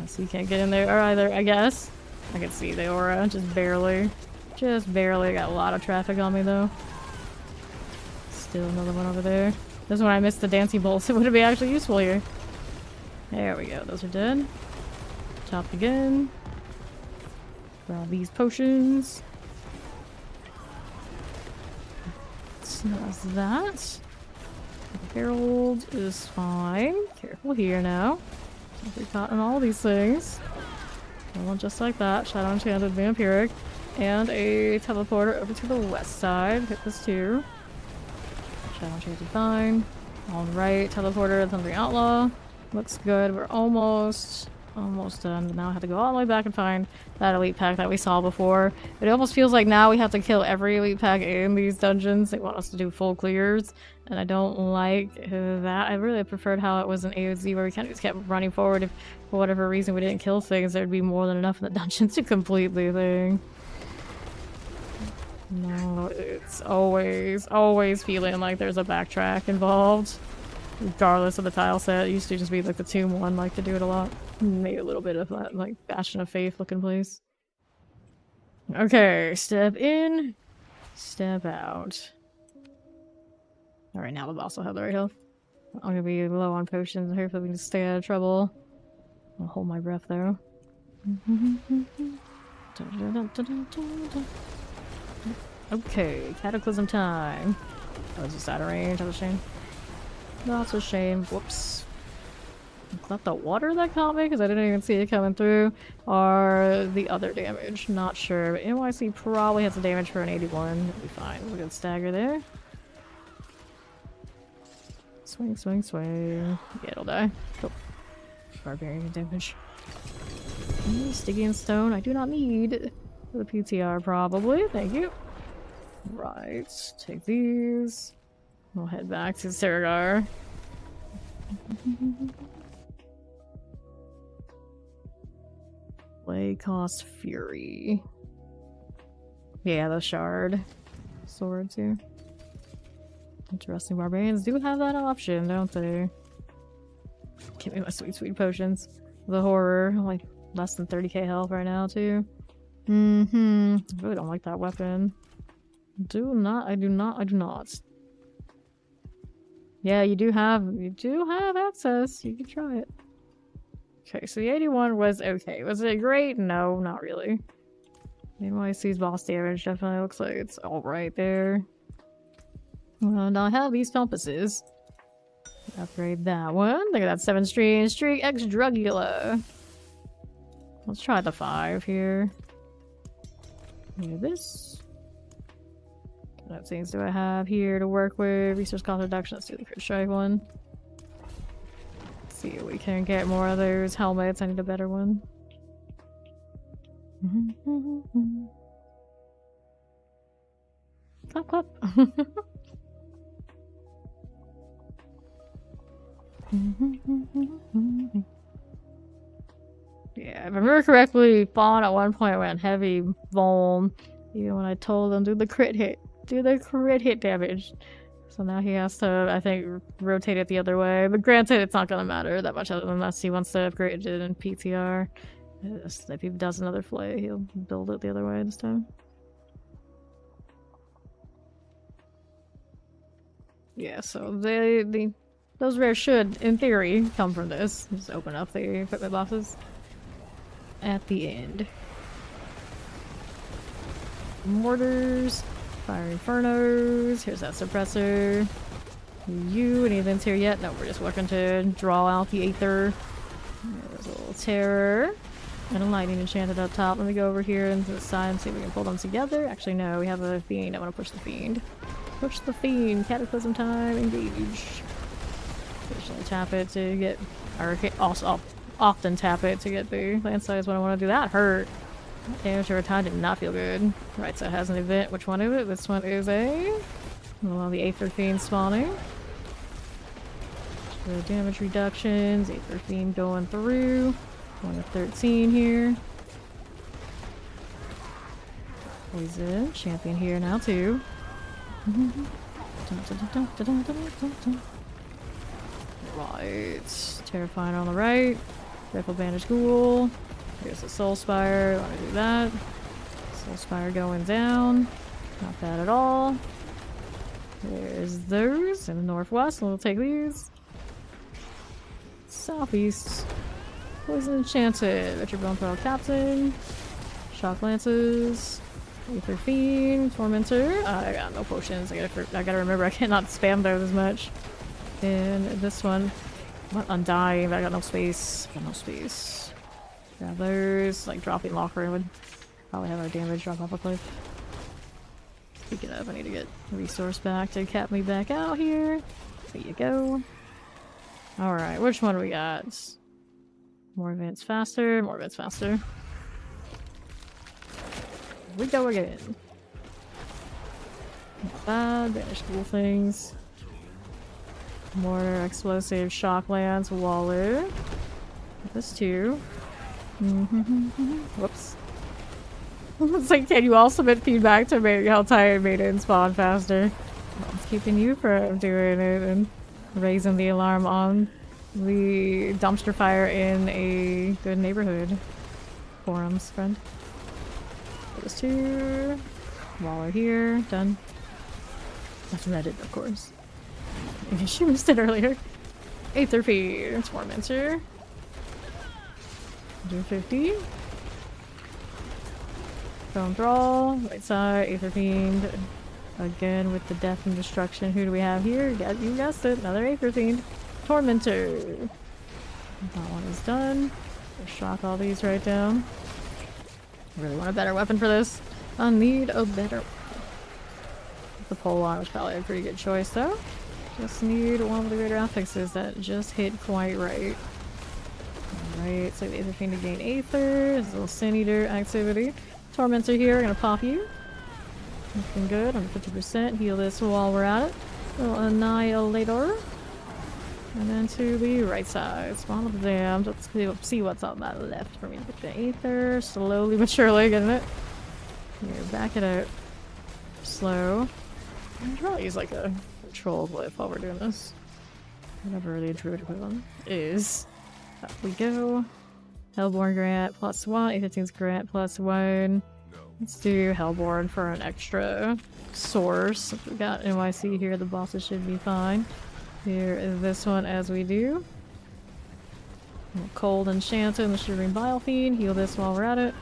So you can't get in there either, I guess. I can see the aura, just barely. Just barely. Got a lot of traffic on me though. Still another one over there. This is when I missed the dancing bolts. It would be actually useful here. There we go. Those are dead. Chopped again. Grab these potions. So that's that. Herald is fine. Careful here now. Don't be caught in all these things. One just like that. Shadow Enchanted Vampiric. And a teleporter over to the west side. Hit this too. Shadow Enchanted fine. Alright, teleporter, Thundering Outlaw. Looks good. We're almost done. Now I have to go all the way back and find that elite pack that we saw before. It almost feels like now we have to kill every elite pack in these dungeons. They want us to do full clears, and I don't like that. I really preferred how it was in AOZ where we kind of just kept running forward. If for whatever reason we didn't kill things, there'd be more than enough in the dungeons to complete the thing. No, it's always feeling like there's a backtrack involved. Regardless of the tile set, it used to just be like the Tomb one, like to do it a lot. Maybe a little bit of that, like, Bastion of Faith looking place. Okay, step in, step out. Alright, now the boss will have the right health. I'm gonna be low on potions, hopefully we can stay out of trouble. I'll hold my breath though. Okay, Cataclysm time. Oh, is this out of range? That's a shame. That's a shame. Whoops. Is that the water that caught me? Because I didn't even see it coming through. Or the other damage. Not sure. But NYC probably has the damage for an 81. It'll be fine. We'll get stagger there. Swing, swing, swing. Yeah, it'll die. Cool. Barbarian damage. Stygian stone. I do not need for the PTR, probably. Thank you. Right. Take these. We'll head back to Saragar. Play cost Fury. Yeah, the shard swords here. Interesting. Barbarians do have that option, don't they? Give me my sweet, sweet potions. The horror, like less than 30k health right now, too. I really don't like that weapon. I do not. Yeah, you do have access. You can try it. Okay, so the 81 was okay. Was it great? No, not really. NYC's boss damage definitely looks like it's alright there. Now I have these compasses. Upgrade that one. Look at that 7 streak X Drugula. Let's try the 5 here. Look at this. What things do I have here to work with? Resource cost reduction. Let's do the crit strike one. Let's see if we can get more of those helmets. I need a better one. Clap, clap. Yeah, if I remember correctly, Fawn at one point went heavy vuln, even when I told him do the crit hit damage. So now he has to, I think, rotate it the other way. But granted, it's not gonna matter that much unless he wants to upgrade it in PTR. If he does another flay, he'll build it the other way this time. Yeah, so those rares should, in theory, come from this. Just open up the equipment boxes at the end. Mortars, fire infernos. Here's that suppressor. You, any events here yet? No, we're just working to draw out the Aether. There's a little terror. And a lightning enchanted up top. Let me go over here and to the side and see if we can pull them together. Actually, no, we have a fiend. I want to push the fiend. Push the fiend. Cataclysm time. Engage. Occasionally tap it to get, or also often tap it to get the land size when I want to do that. Hurt. Damage over time did not feel good. Right, so it has an event. Which one is it? This one is a... Well, the Aether Fiend spawning. The damage reductions. Aether Fiend going through. 1 to 13 here. Poison. Champion here now too. Right. Terrifying on the right. Rifle Bandage Ghoul. Here's the Soul Spire. Want to do that. Soul Spire going down. Not bad at all. There's those in the northwest. We'll take these. Southeast. Poison Enchanted. Richard Bonefell Captain. Shock Lances. Aether Fiend. Tormentor. I got no potions. I gotta remember I cannot spam those as much. And this one. I'm Undying, but I got no space. Got no space. Grab those. Like dropping locker would probably have our damage drop off a cliff. Speaking of, I need to get resource back to cap me back out here. There you go. Alright, which one do we got? More events faster, more events faster. Here we go again. Not bad, banish cool things. More explosive shock lands, Waller. This too. Whoops. It's like, can you all submit feedback to make how tired made it spawn faster? What's keeping you from doing it and raising the alarm on the dumpster fire in a good neighborhood? Forums, friend. Those two. While we're here, done. That's Reddit, of course. Maybe she missed it earlier. Aether Feed, Tormentor. Do 50. Bone Thrall, right side, Aether Fiend. Again with the death and destruction. Who do we have here? You guessed it, another Aether Fiend. Tormentor. That one is done. We'll shock all these right down. Really want a better weapon for this. I need a better weapon. The Polon was probably a pretty good choice though. Just need one of the greater affixes that just hit quite right. Alright, so the Aether Fiend to gain Aether. This little Sin Eater activity. Tormentor here, gonna pop you. Looking good, under 50%. Heal this while we're at it. Little Annihilator. And then to the right side. Spawn of the Damned. Let's see what's on that left for me. Get the Aether. Slowly but surely getting it. Here, back it out. Slow. I'm trying to use like a troll glyph while we're doing this. Whatever the druid equivalent is. Up we go. Hellborn Grant +1. A15's Grant +1. Let's do Hellborn for an extra source. If we got NYC here, the bosses should be fine. Here is this one as we do. Cold Enchanted and the Shivering Bile Fiend. Heal this while we're at it.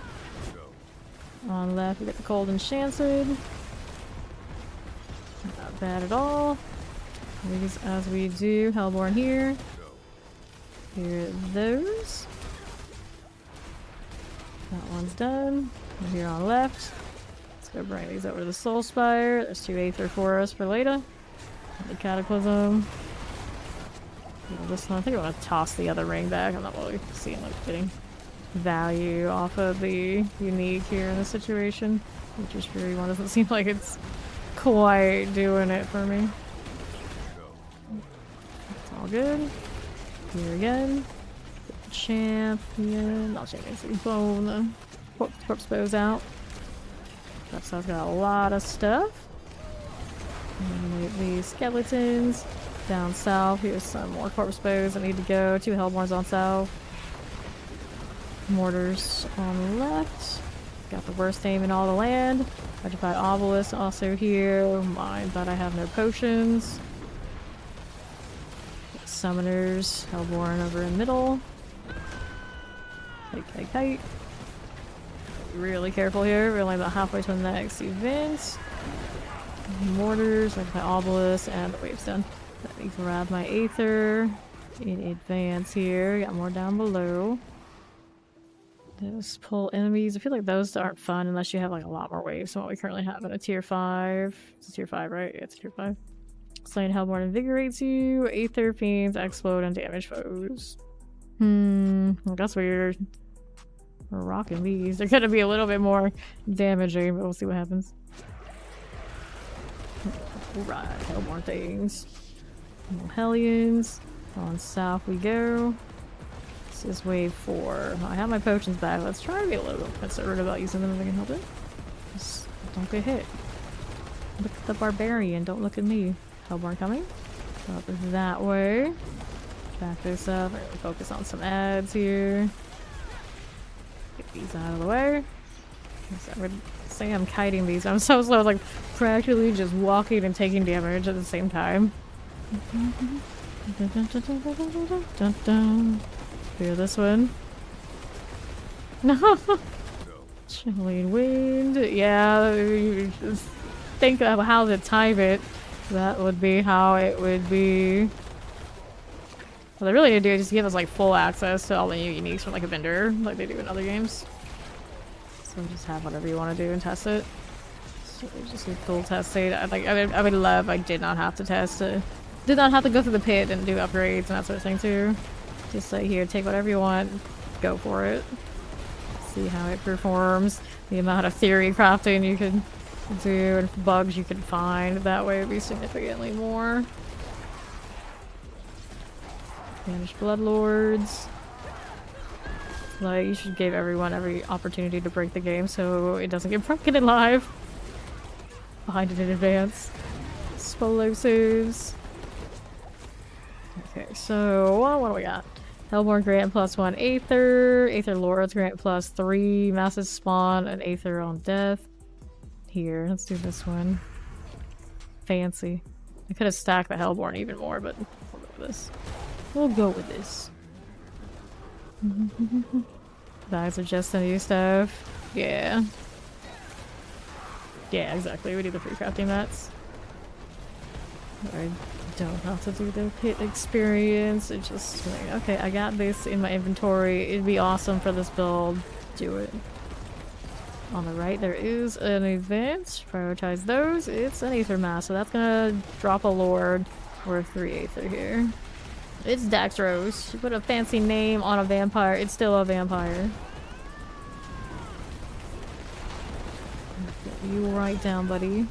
On left, we get the Cold Enchanted. Not bad at all. These as we do. Hellborn here. Here are those. That one's done. And here on left. Let's go bring these over to the Soul Spire. There's 2 Aether for us for later. The Cataclysm. This one, I think I want to toss the other ring back. I'm not really seeing like getting value off of the unique here in this situation. Nature's Fury one doesn't seem like it's quite doing it for me. It's all good. Here again. Champion. Not champion, bone. Corpse bows out. That side's got a lot of stuff. Eliminate these skeletons. Down south, here's some more corpse bows that need to go. 2 Hellborns on south. Mortars on left. Got the worst aim in all the land. Petrified Obelisk also here. Mind that I have no potions. Summoners. Hellborn over in the middle. Kite. Really careful here. We're only about halfway to the next event. Mortars, like my obelisk, and the wave's done. Let me grab my Aether in advance here. Got more down below. Those pull enemies. I feel like those aren't fun unless you have like a lot more waves than what we currently have in a tier 5. It's a tier 5, right? Yeah, it's a tier 5. Slain Hellborn invigorates you. Aether Fiends explode and damage foes. That's weird. We're rocking these. They're gonna be a little bit more damaging, but we'll see what happens. Right, Hellborn things. More Hellions. On south we go. This is wave 4. I have my potions back. Let's try to be a little bit conservative about using them if I can help it. Just don't get hit. Look at the barbarian. Don't look at me. Hellborn coming. Up that way. Back this up. We're gonna focus on some ads here. Get these out of the way. I would say I'm kiting these. I'm so slow. Like practically just walking and taking damage at the same time. Clear this one. No. Chilling wind. Yeah. Just think of how to time it. That would be how it would be. What they really need to do is just give us like full access to all the new uniques from like a vendor, like they do in other games. So just have whatever you want to do and test it. So just a full test state. I would love I did not have to test it. Did not have to go through the pit and do upgrades and that sort of thing too. Just like here, take whatever you want, go for it. See how it performs. The amount of theory crafting you could do and bugs you could find. That way it would be significantly more. Banished Bloodlords. Like, you should give everyone every opportunity to break the game so it doesn't get broken in live. Behind it in advance. Explosives. Okay, so what do we got? Hellborn grant +1 Aether. Aether Lords grant +3. Massive spawn and Aether on death. Here, let's do this one. Fancy. I could have stacked the Hellborn even more, but we'll go with this. We'll go with this. Bags of just the new stuff. Yeah. Yeah, exactly. We do the free crafting mats. I don't have to do the pit experience. It's just like, okay, I got this in my inventory. It'd be awesome for this build. Do it. On the right, there is an event. Prioritize those. It's an Aether Mass, so that's gonna drop a Lord or 3 Aether here. It's Daxros. You put a fancy name on a vampire, it's still a vampire. Get you right down, buddy.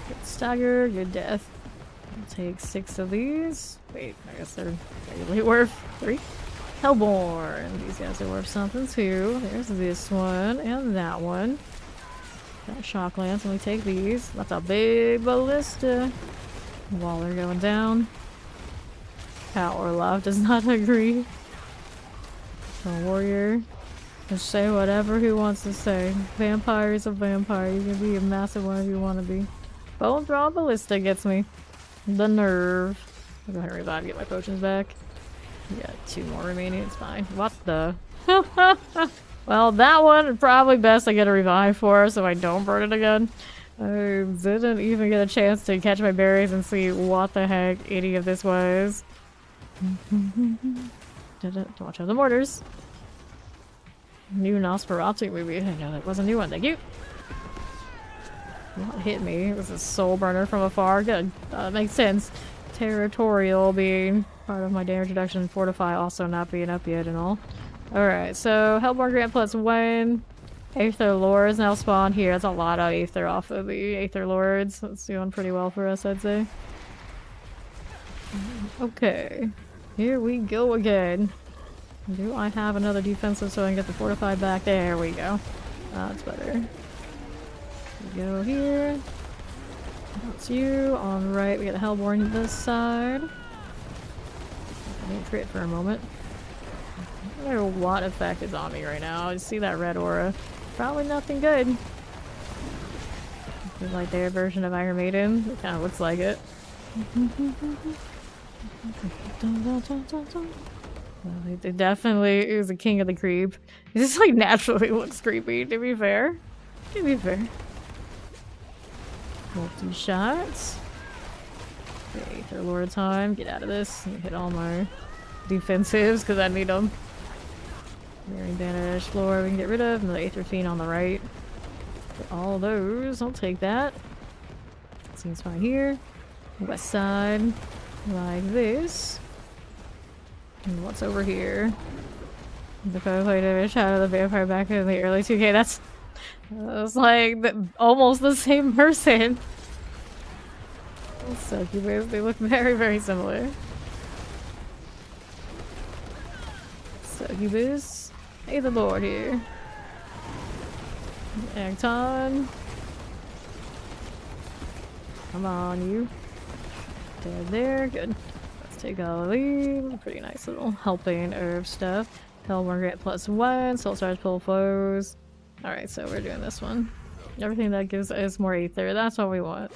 Good stagger, good death. I'll take 6 of these. Wait, I guess they're really worth 3. Hellborn. These guys are worth something too. There's this one and that one. Got shock lance, and we take these. That's a big ballista. Waller going down. Power Love does not agree. The warrior. Just say whatever he wants to say. Vampire is a vampire. You can be a massive one if you want to be. Bone Throb Ballista gets me. The nerve. I'll go ahead and revive, get my potions back. We got 2 more remaining, it's fine. What the? Well, that one probably best I get a revive for so I don't burn it again. I didn't even get a chance to catch my berries and see what the heck any of this was. Don't watch out the mortars. New Nosferatu movie. I know that was a new one. Thank you. What hit me? It was a soul burner from afar. Good. Makes sense. Territorial being part of my damage reduction. Fortify also not being up yet and all. Alright, so Hellborn grant +1. Aether Lords now spawn here. That's a lot of Aether off of the Aether Lords. That's doing pretty well for us, I'd say. Okay. Here we go again. Do I have another defensive so I can get the fortify back? There we go. That's better. We go here. That's you. On right, we got a Hellborn this side. I didn't crit for a moment. I don't know what effect is on me right now. I see that red aura. Probably nothing good. It's like their version of Iron Maiden. It kind of looks like it. Well, it definitely is a king of the creep. It just like naturally looks creepy, to be fair. To be fair. Multi shots. Okay, Aether Lord time. Get out of this. Let me hit all my defensives because I need them. Mirroring Banish Floor we can get rid of. Another Aether Fiend on the right. Get all those. I'll take that. Seems fine here. West side. Like this. And what's over here? The played a Shadow of the Vampire back in the early 2K. That's like almost the same person. Succubus, they look very, very similar. Succubus. Hey, the Lord here. Acton. Come on, you. Dead there. Good. Let's take all of these. Pretty nice little helping herb stuff. Hellborn grant +1. Soul Stars pull foes. Alright, so we're doing this one. Everything that gives us more Aether. That's what we want.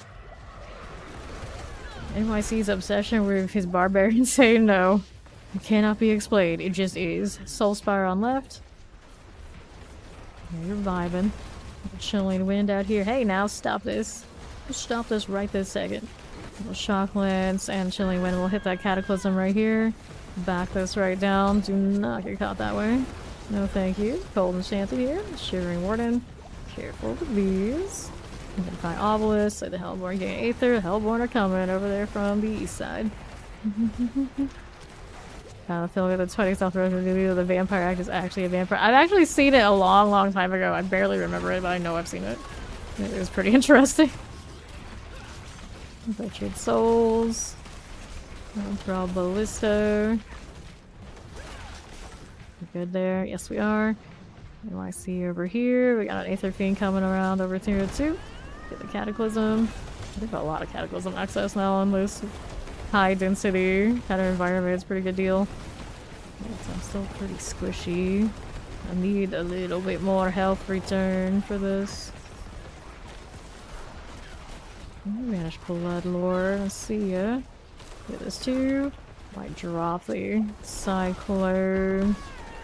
NYC's obsession with his barbarian saying no. It cannot be explained. It just is. Soulspire on left. You're vibing. Chilling wind out here. Hey, now stop this. Stop this right this second. Little shock lance and chilling wind will hit that cataclysm right here. Back this right down. Do not get caught that way. No thank you. Cold Enchanted here. Shivering Warden. Careful with these. I'm gonna find Obelisk. Like the Hellborn getting Aether. The Hellborn are coming over there from the east side. I feel like the 20 South Road review of the Vampire Act is actually a vampire. I've actually seen it a long, long time ago. I barely remember it, but I know I've seen it. It was pretty interesting. Butchered Souls. Throb Ballista. good there. Yes, we are. NYC over here. We got an Aether Fiend coming around over here too. Get the Cataclysm. They've got a lot of Cataclysm access now on this high density kind of environment. It's a pretty good deal. But I'm still pretty squishy. I need a little bit more health return for this. Vanish Bloodlord. Let's see ya. Get this too. Might drop the Cyclone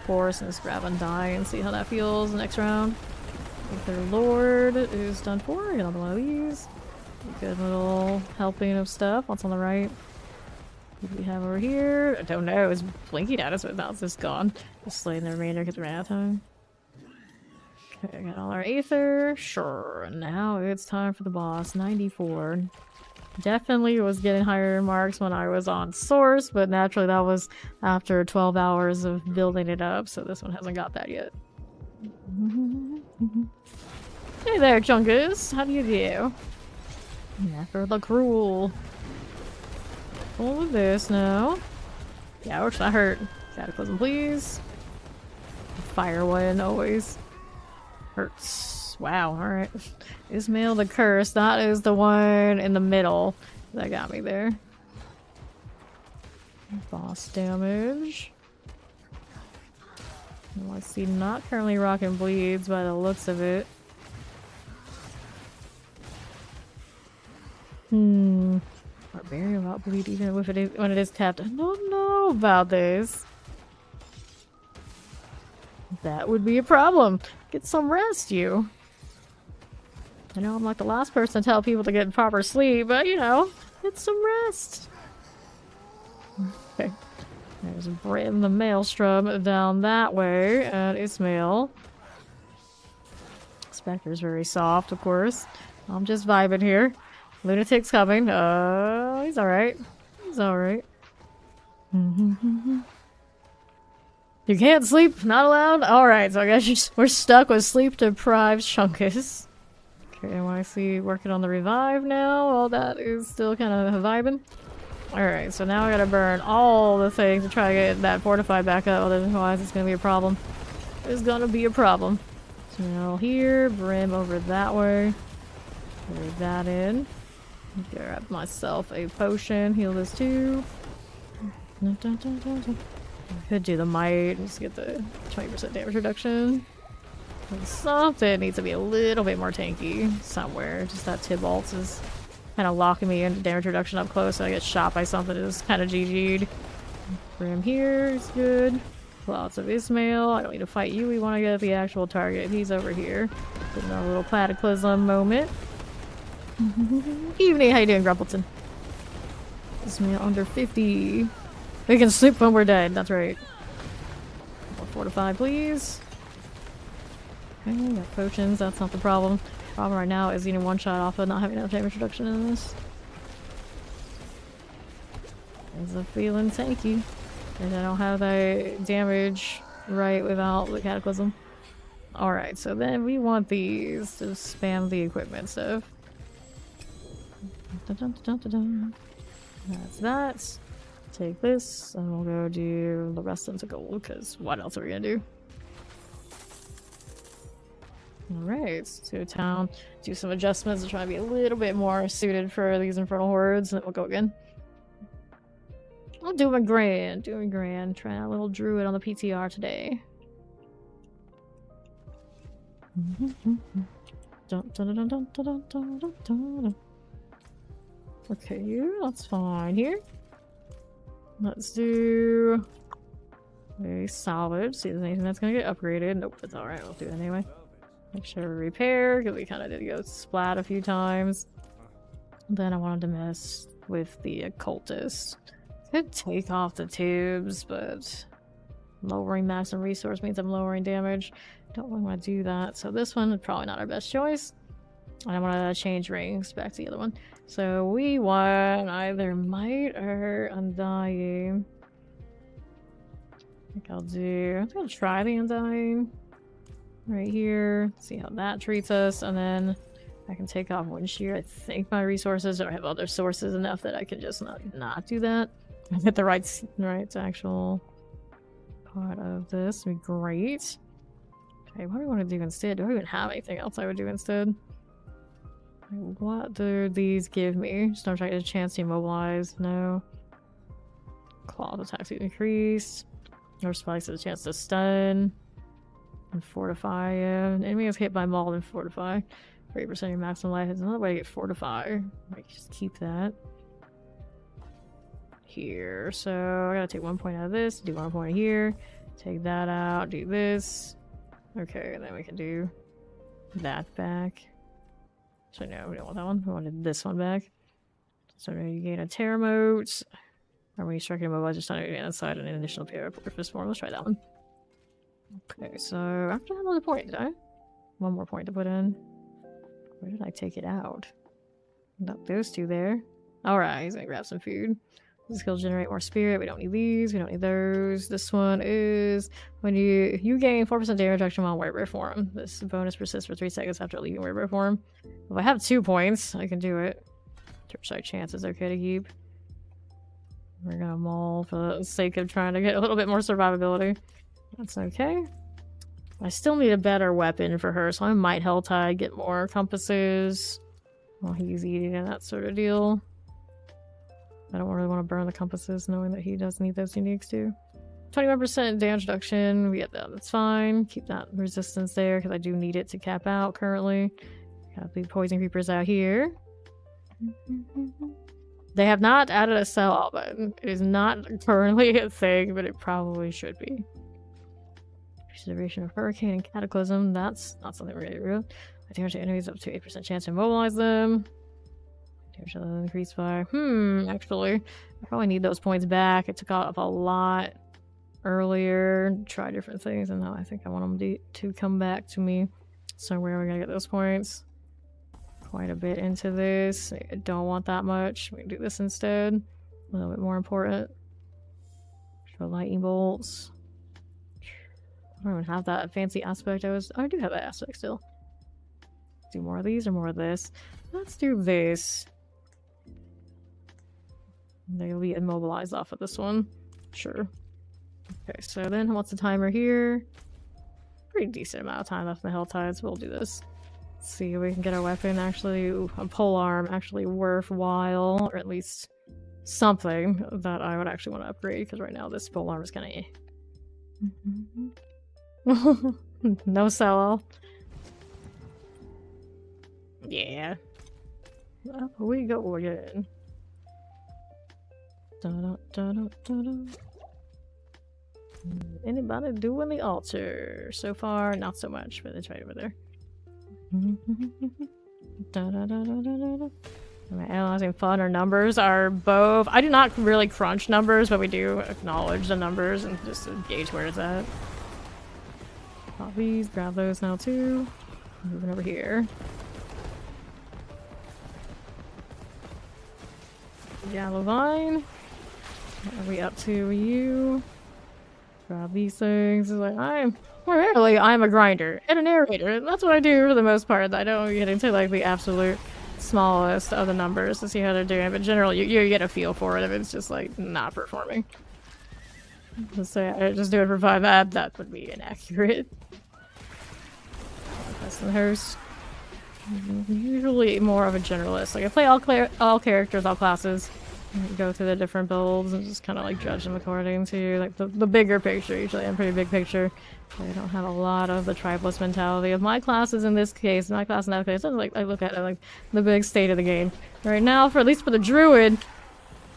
Force and just grab and die and see how that feels next round. Aether Lord is done for. Another one of these. A good little helping of stuff. What's on the right? What do we have over here? I don't know. It's blinking at us, but now it's just gone. Just slaying the remainder because we're out of time. Okay, got all our Aether. Sure. Now it's time for the boss. 94. Definitely was getting higher marks when I was on Source, but naturally that was after 12 hours of building it up, so this one hasn't got that yet. Hey there, Chungus. How do you do? Yeah, for the cruel. All of this now. Yeah, ouch, that hurt. Cataclysm, please. Fire one, always. Hurts. Wow, alright. Ismail the Curse. That is the one in the middle that got me there. Boss damage. Well, I see not currently rocking bleeds by the looks of it. Barbarian without bleed even if it is, when it is tapped. I don't know about this. That would be a problem. Get some rest, you. I know I'm like the last person to tell people to get proper sleep, but you know, get some rest. Okay. There's Brim the Maelstrom down that way, and Ismail. Spectre's very soft, of course. I'm just vibing here. Lunatic's coming. He's alright. He's alright. You can't sleep? Not allowed? Alright, so I guess we're stuck with sleep-deprived Chunkus. Okay, NYC working on the revive now. All that is still kind of vibing. Alright, so now I gotta burn all the things to try to get that fortified back up, otherwise it's gonna be a problem. It's gonna be a problem. So now here, Brim over that way. Carry that in. Grab myself a potion, heal this too. I could do the might, just get the 20% damage reduction. Something needs to be a little bit more tanky somewhere. Just that Tybalt is kind of locking me into damage reduction up close, so I get shot by something that is kind of GG'd. Brim here is good. Lots of Ismail. I don't need to fight you. We want to get the actual target. He's over here. Getting a little Cataclysm moment. Evening, how you doing, Grumpleton? Ismail under 50. We can sleep when we're dead. That's right. 4 to 5, please. Okay, got potions. That's not the problem. Problem right now is eating one shot off of not having enough damage reduction in this. Is a feeling tanky. And I don't have the damage right without the Cataclysm. Alright, so then we want these to spam the equipment stuff. That's that. Take this, and we'll go do the rest into gold, because what else are we gonna do? Alright, to town, do some adjustments to try to be a little bit more suited for these Infernal Hordes, and then we'll go again. I'm doing grand, Trying a little druid on the PTR today. Okay, that's fine here. Let's do a salvage. See if there's anything that's gonna get upgraded. Nope, that's alright. We'll do it anyway. Make sure we repair, because we kind of did go splat a few times. Then I wanted to mess with the occultist. Could take off the tubes, but lowering maximum resource means I'm lowering damage. Don't really want to do that. So this one is probably not our best choice. And I want to change rings back to the other one. So we want either Might or Undying. I think I'm gonna try the Undying right here. See how that treats us, and then I can take off Wind Shear. I think my resources, or I have other sources enough that I can just not do that. I get the right actual part of this would be great. Okay, what do I want to do instead? Do I even have anything else I would do instead? What do these give me? Storm Strike is a chance to immobilize. No. Claw attacks increased. Or Spikes has a chance to stun. And fortify. Enemy is hit by maul and fortify. 30% of your maximum life is another way to get fortify. Might just keep that. Here. So I gotta take 1 point out of this, do 1 point here, take that out, do this. Okay, and then we can do that back. So no, we don't want that one. We wanted this one back. So now you gain a Terra Mote. Or when you strike a mobile, just on the inside and an additional pair of Porphyros form. Let's try that one. Okay, so after another point, did I? One more point to put in. Where did I take it out? Not those two there. Alright, he's gonna grab some food. These skills generate more spirit. We don't need these. We don't need those. This one is when you gain 4% damage reduction while werebear form. This bonus persists for 3 seconds after leaving werebear form. If I have 2 points, I can do it. Torchlight chance is okay to keep. We're gonna maul for the sake of trying to get a little bit more survivability. That's okay. I still need a better weapon for her, so I might Helltide, get more compasses while he's eating and that sort of deal. I don't really want to burn the compasses knowing that he does need those uniques too. 21% damage reduction, we get that, that's fine. Keep that resistance there because I do need it to cap out currently. Got the poison creepers out here. They have not added a sell all button. It is not currently a thing, but it probably should be. Preservation of Hurricane and Cataclysm, that's not something we're gonna do. Damage to enemies up to 8% chance to immobilize them. Damage increased by actually I probably need those points back. I took off a lot earlier, try different things, and now I think I want them to come back to me. So where are we gonna get those points? Quite a bit into this. I don't want that much. We can do this instead. A little bit more important. Show lightning bolts. I don't even have that fancy aspect. I do have that aspect still. Do more of these or more of this? Let's do this. They'll be immobilized off of this one. Sure. Okay, so then what's the timer here? Pretty decent amount of time left in the Helltides. We'll do this. Let's see if we can get our weapon actually, a polearm actually worthwhile, or at least something that I would actually want to upgrade, because right now this polearm is kind of no sell. Yeah. Up we go again. Anybody doing the altar? So far, not so much, but it's right over there. Am I analyzing fun or numbers? Are both. I do not really crunch numbers, but we do acknowledge the numbers and just to gauge where it's at. Pop these, grab those now too. Moving over here. Yellow vine. What are we up to? You grab these things. It's like I'm a grinder and a narrator. That's what I do for the most part. I don't get into like the absolute smallest of the numbers to see how they're doing, but generally you get a feel for it if it's just like not performing. Just say I just do it for 5 that would be inaccurate. That's the hearse. Usually more of a generalist. Like I play all characters, all classes. Go through the different builds and just kind of like judge them according to like the bigger picture. Usually I'm pretty big picture. I don't have a lot of the tribalist mentality of my classes in this case. My class in that case, like I look at it like the big state of the game right now. For at least for the druid.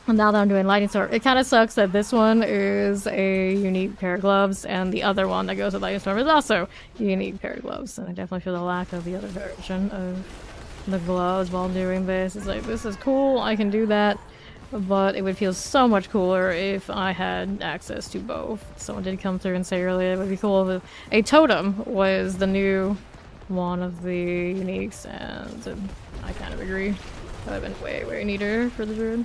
And now that I'm doing lightning storm, it kind of sucks that this one is a unique pair of gloves, and the other one that goes with lightning storm is also a unique pair of gloves. And I definitely feel the lack of the other version of the gloves while doing this. It's like, this is cool, I can do that, but it would feel so much cooler if I had access to both. Someone did come through and say earlier it would be cool if a totem was the new one of the uniques, and I kind of agree. That would have been way, way neater for the druid.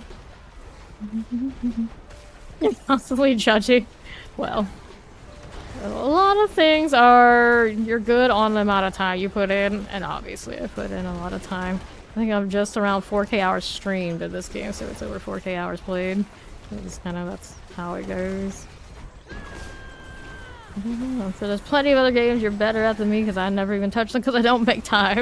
You're constantly judging. Well, a lot of things are you're good on the amount of time you put in, and obviously I put in a lot of time. I think I'm just around 4K hours streamed in this game, so it's over 4K hours played. It's kind of, that's how it goes. So there's plenty of other games you're better at than me because I never even touch them because I don't make time.